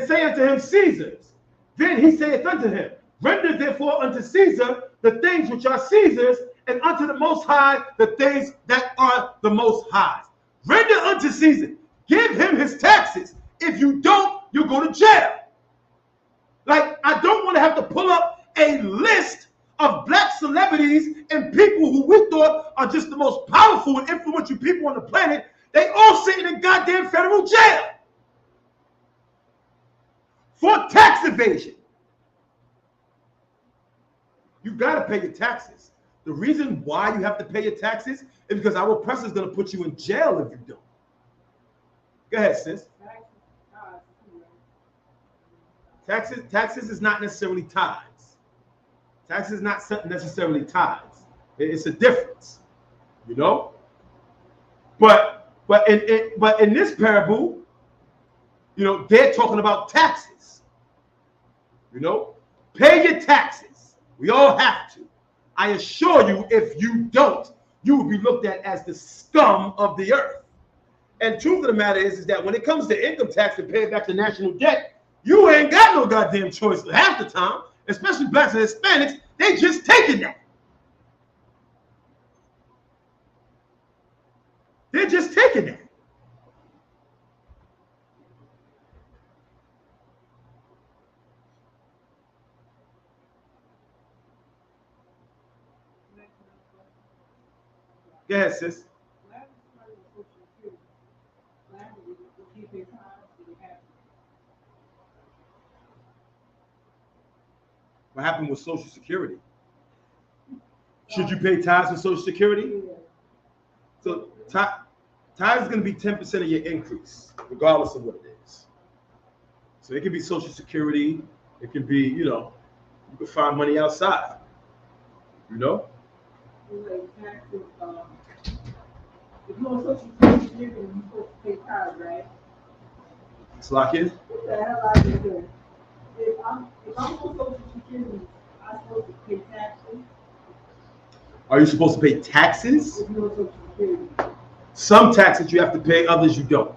say unto him, Caesar's. Then he saith unto him, render therefore unto Caesar the things which are Caesar's, and unto the Most High the things that are the Most High's. Render unto Caesar. Give him his taxes. If you don't, you go to jail. Like, I don't want to have to pull up a list of black celebrities and people who we thought are just the most powerful and influential people on the planet. They all sitting in goddamn federal jail for tax evasion. You got to pay your taxes. The reason why you have to pay your taxes is because our oppressor is going to put you in jail if you don't. Go ahead, sis. Taxes is not necessarily tithes. Taxes is not necessarily tithes. It's a difference, you know. But in this parable, you know, they're talking about taxes. You know, pay your taxes. We all have to. I assure you, if you don't, you will be looked at as the scum of the earth. And truth of the matter is that when it comes to income tax and paying back the national debt, you ain't got no goddamn choice half the time, especially blacks and Hispanics. They just taking that. They're just taking that. Go ahead, sis. What happened with Social Security? Should you pay tithes for Social Security? Yeah. So tithes is going to be 10% of your increase, regardless of what it is. So it can be Social Security. It can be, you can find money outside. Like taxes, if you're on Social Security, you're supposed to pay tithes, right? It's lock in. What the hell I do here? If I'm on Social Security, I'm supposed to pay taxes. Are you supposed to pay taxes? If you're on Social Security. Some taxes you have to pay, others you don't.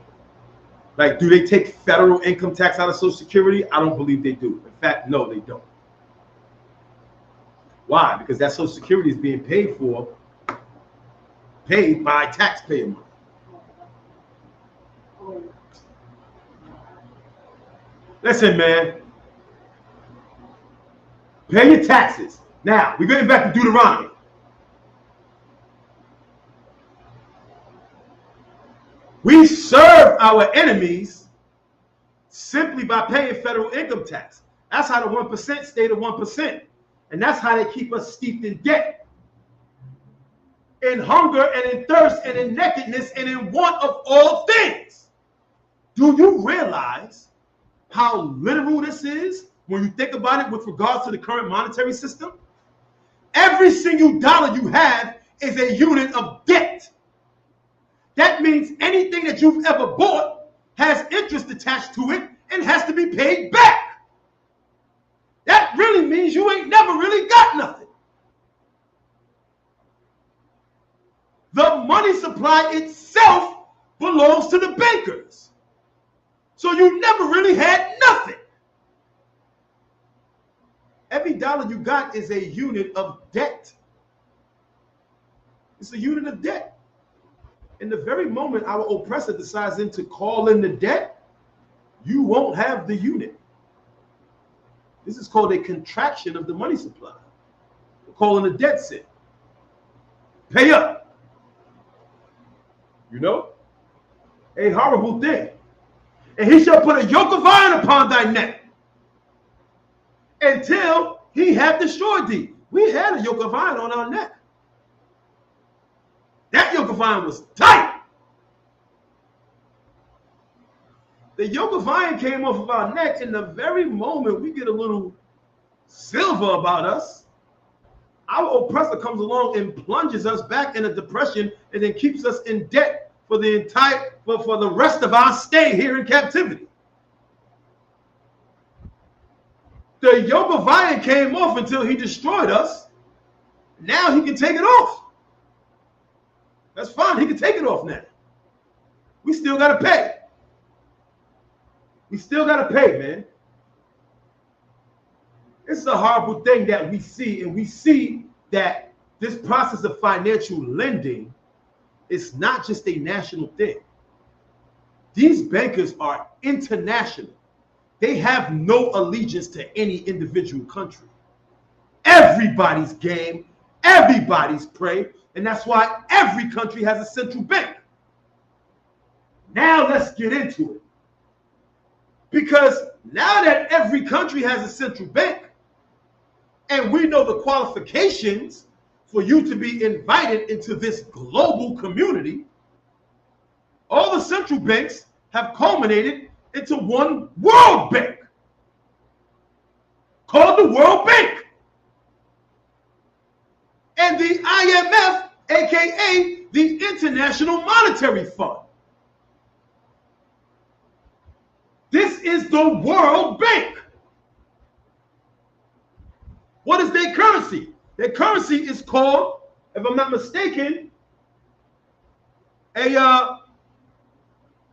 Like, do they take federal income tax out of Social Security? I don't believe they do. In fact, no, they don't. Why? Because that Social Security is being paid by taxpayer money. Listen, man. Pay your taxes. Now, we're getting back to Deuteronomy. We serve our enemies simply by paying federal income tax. That's how the 1% stay the 1%. And that's how they keep us steeped in debt, in hunger and in thirst and in nakedness and in want of all things. Do you realize how literal this is when you think about it with regards to the current monetary system? Every single dollar you have is a unit of debt. That means anything that you've ever bought has interest attached to it and has to be paid back. That really means you ain't never really got nothing. The money supply itself belongs to the bankers. So you never really had nothing. Every dollar you got is a unit of debt. It's a unit of debt. In the very moment our oppressor decides to call in the debt, you won't have the unit. This is called a contraction of the money supply. We're calling a debt sin. Pay up. A horrible thing. And he shall put a yoke of iron upon thy neck until he have destroyed thee. We had a yoke of iron on our neck. That yoke of iron was tight. The yoke of iron came off of our neck in the very moment we get a little silver about us. Our oppressor comes along and plunges us back in a depression and then keeps us in debt for the rest of our stay here in captivity. The yoke of iron came off until he destroyed us. Now he can take it off. That's fine. He can take it off now. We still got to pay. We still got to pay, man. It's a horrible thing that we see, and we see that this process of financial lending is not just a national thing. These bankers are international. They have no allegiance to any individual country. Everybody's game, everybody's prey, and that's why every country has a central bank. Now let's get into it. Because now that every country has a central bank, and we know the qualifications for you to be invited into this global community, all the central banks have culminated into one world bank called the World Bank. And the IMF, aka the International Monetary Fund. This is the World Bank. What is their currency? Their currency is called, if I'm not mistaken, a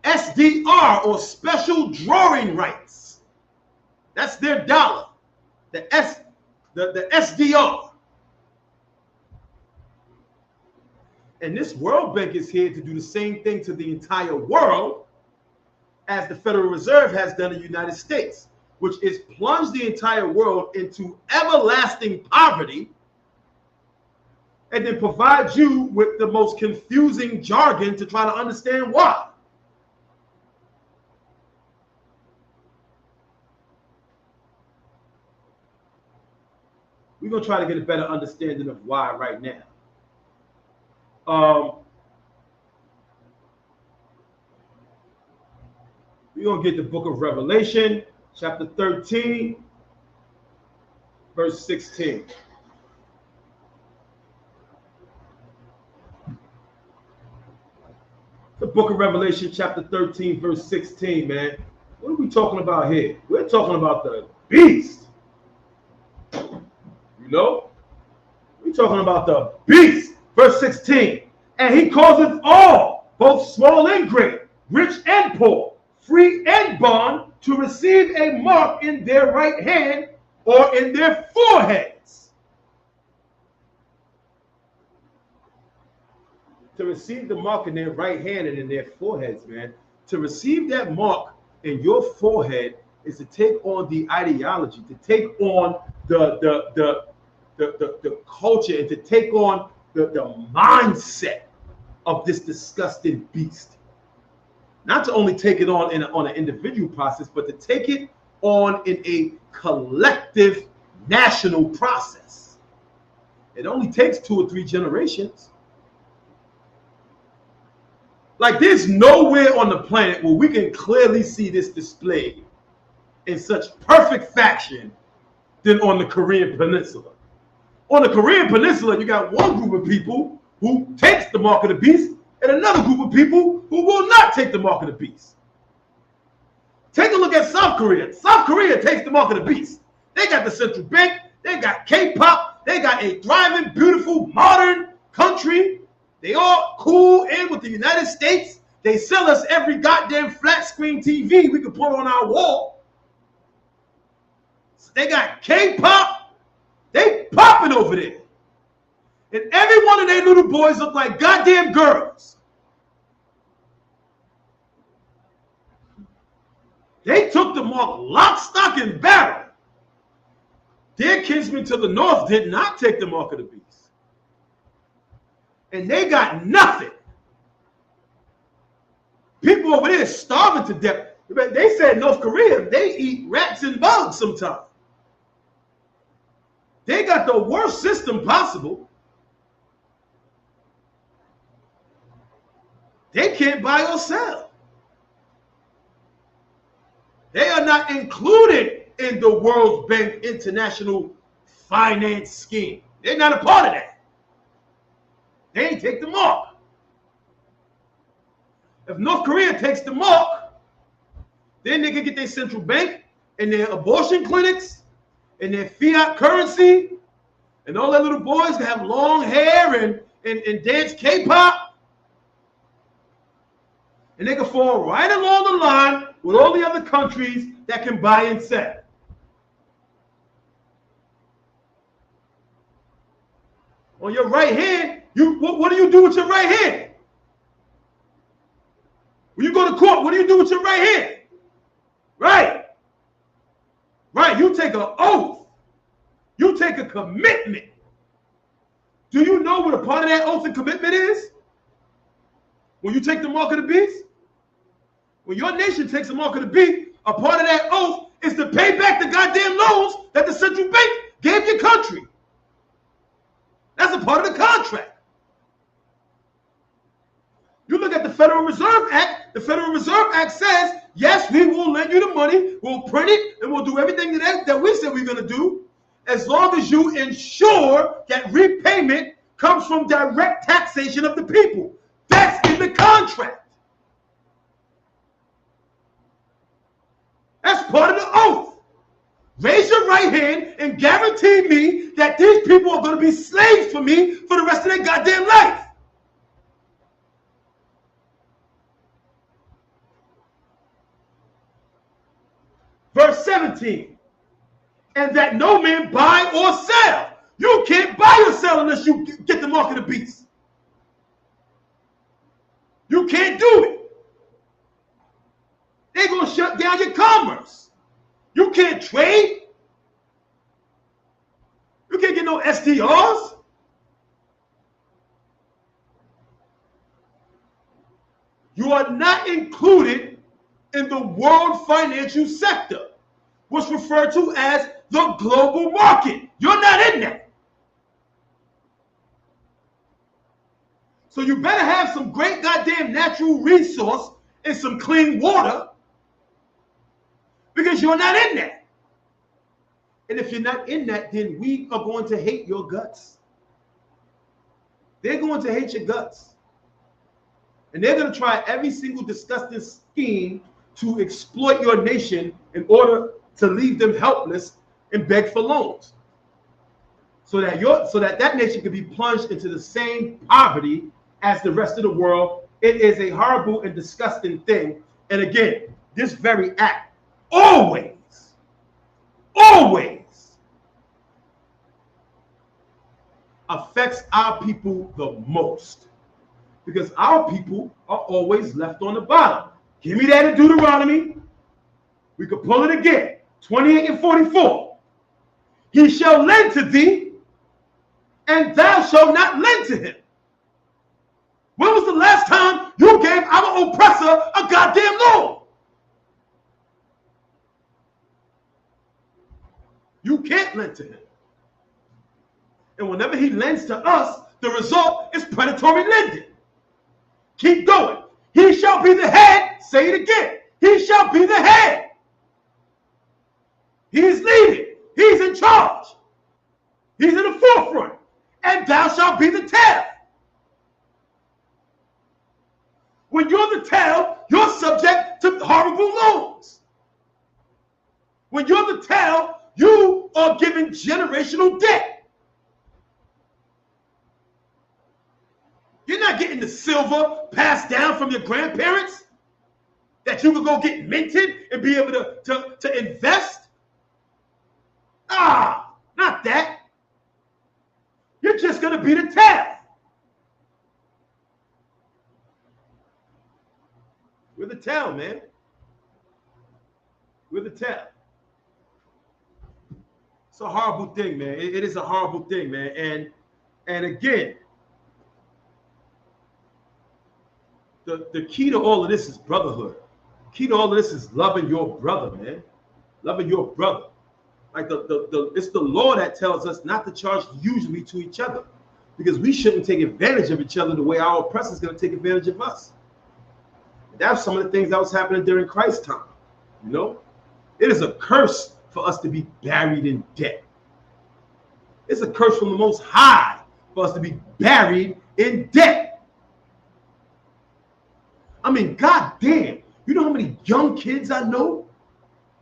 SDR, or special drawing rights. That's their dollar. The SDR. And this World Bank is here to do the same thing to the entire world as the Federal Reserve has done in the United States, which is plunge the entire world into everlasting poverty and then provide you with the most confusing jargon to try to understand why. We're going to try to get a better understanding of why right now. We're going to get the book of Revelation, chapter 13, verse 16. The book of Revelation, chapter 13, verse 16, man. What are we talking about here? We're talking about the beast. You know? We're talking about the beast. Verse 16. And he causes all, both small and great, rich and poor, free and bond, to receive a mark in their right hand or in their foreheads. To receive the mark in their right hand and in their foreheads, man. To receive that mark in your forehead is to take on the ideology, to take on the culture, and to take on the mindset of this disgusting beast. Not to only take it on on an individual process, but to take it on in a collective national process. It only takes 2 or 3 generations. Like, there's nowhere on the planet where we can clearly see this displayed in such perfect fashion than on the Korean Peninsula. On the Korean Peninsula, you got one group of people who takes the mark of the beast and another group of people who will not take the mark of the beast. Take a look at South Korea. South Korea takes the mark of the beast. They got the central bank. They got K-pop. They got a thriving, beautiful, modern country. They all cool in with the United States. They sell us every goddamn flat screen TV we can put on our wall. So they got K-pop. They popping over there. And every one of their little boys look like goddamn girls. They took the mark lock, stock, and barrel. Their kinsmen to the north did not take the mark of the beast. And they got nothing. People over there starving to death. They said North Korea, they eat rats and bugs sometimes. They got the worst system possible. They can't buy or sell. They are not included in the World Bank International Finance Scheme. They're not a part of that. They ain't take the mark. If North Korea takes the mark, then they can get their central bank and their abortion clinics and their fiat currency, and all their little boys can have long hair and dance K-pop. And they can fall right along the line with all the other countries that can buy and sell. On your right hand, what do you do with your right hand? When you go to court, what do you do with your right hand? Right. Right. You take an oath. You take a commitment. Do you know what a part of that oath and commitment is? When you take the mark of the beast? When your nation takes the mark of the beast, a part of that oath is to pay back the goddamn loans that the central bank gave your country. That's a part of the contract. You look at the Federal Reserve Act. The Federal Reserve Act says, yes, we will lend you the money, we'll print it, and we'll do everything that we said we're going to do, as long as you ensure that repayment comes from direct taxation of the people. That's in the contract. That's part of the oath. Raise your right hand and guarantee me that these people are going to be slaves for me for the rest of their goddamn life. Verse 17, and that no man buy or sell. You can't buy or sell unless you get the mark of the beast. You can't do it. They're going to shut down your commerce. You can't trade. You can't get no SDRs. You are not included in the world financial sector, what's referred to as the global market. You're not in that. So you better have some great goddamn natural resource and some clean water, because you're not in that. And if you're not in that, then we are going to hate your guts. They're going to hate your guts. And they're going to try every single disgusting scheme to exploit your nation in order to leave them helpless and beg for loans. So that nation can be plunged into the same poverty as the rest of the world. It is a horrible and disgusting thing. And again, this very act always affects our people the most, because our people are always left on the bottom. Give me that in Deuteronomy. We could pull it again. 28 and 44. He shall lend to thee, and thou shalt not lend to him. When was the last time you gave our oppressor a goddamn loan? You can't lend to him. And whenever he lends to us, the result is predatory lending. Keep going. He shall be the head. Say it again. He shall be the head. He's leading. He's in charge. He's in the forefront. And thou shalt be the tail. When you're the tail, you're subject to horrible loans. When you're the tail, you are given generational debt. You're not getting the silver passed down from your grandparents that you could go get minted and be able to invest. Not that. You're just going to be the tail. We're the tail, man. We're the tail. It's a horrible thing, man. It is a horrible thing, man. And again, the key to all of this is brotherhood. Key to all of this is loving your brother, man. Loving your brother. Like it's the law that tells us not to charge usually to each other, because we shouldn't take advantage of each other the way our oppressor is going to take advantage of us. That's some of the things that was happening during Christ's time. You know, it is a curse for us to be buried in debt. It's a curse from the Most High for us to be buried in debt. I mean, goddamn, you know how many young kids I know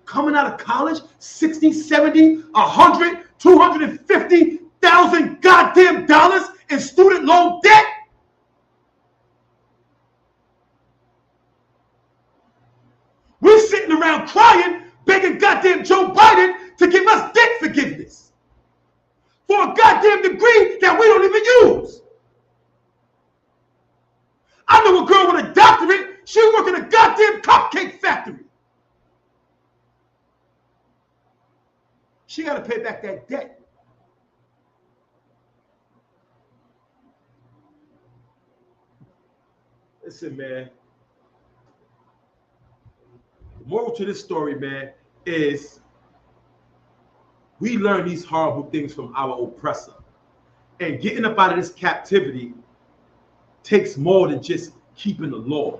coming out of college, 60, 70, 100, 250,000 goddamn dollars in student loan debt? We're sitting around crying, begging goddamn Joe Biden to give us debt forgiveness for a goddamn degree that we don't even use. I know a girl with a doctorate, she work in a goddamn cupcake factory. She got to pay back that debt. Listen, man. The moral to this story, man, is we learn these horrible things from our oppressor. And getting up out of this captivity takes more than just keeping the law.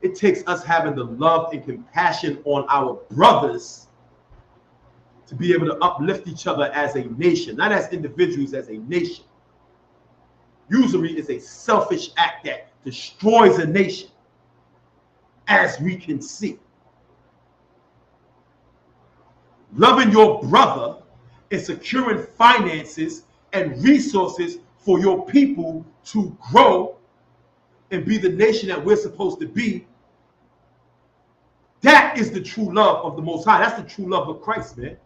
It takes us having the love and compassion on our brothers to be able to uplift each other as a nation, not as individuals, as a nation. Usury is a selfish act that destroys a nation, as we can see. Loving your brother and securing finances and resources for your people to grow and be the nation that we're supposed to be, that is the true love of the Most High. That's the true love of Christ, man.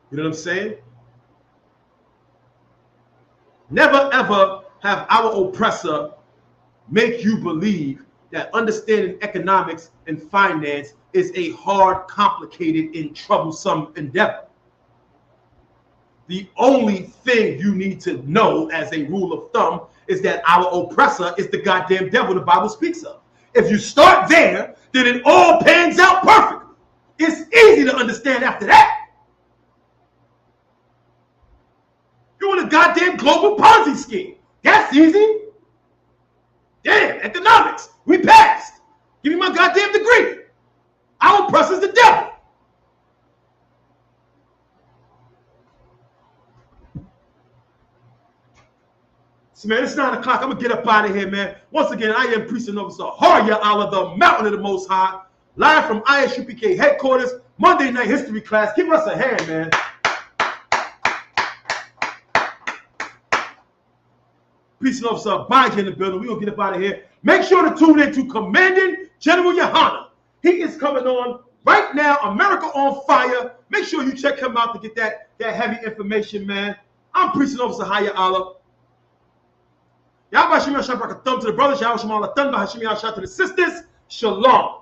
You know what I'm saying? Never ever have our oppressor make you believe that understanding economics and finance is a hard, complicated, and troublesome endeavor. The only thing you need to know as a rule of thumb is that our oppressor is the goddamn devil the Bible speaks of. If you start there, then it all pans out perfect. It's a goddamn global Ponzi scheme. That's easy. Damn, economics. We passed. Give me my goddamn degree. Our press is the devil. So, man, it's 9 o'clock. I'm going to get up out of here, man. Once again, I am Priest and Officer Harya Allah, the Mountain of the Most High, live from ISUPK headquarters, Monday night history class. Give us a hand, man. Priest and Officer Abijah in the building. We're going to get up out of here. Make sure to tune in to Commanding General Yohana. He is coming on right now, America on Fire. Make sure you check him out to get that heavy information, man. I'm Priest and Officer Harya Allah. Y'all Hashim Yashab, a thumb to the brothers. Y'all Shema Allah, thumb by Hashim Yashab to the sisters. Shalom.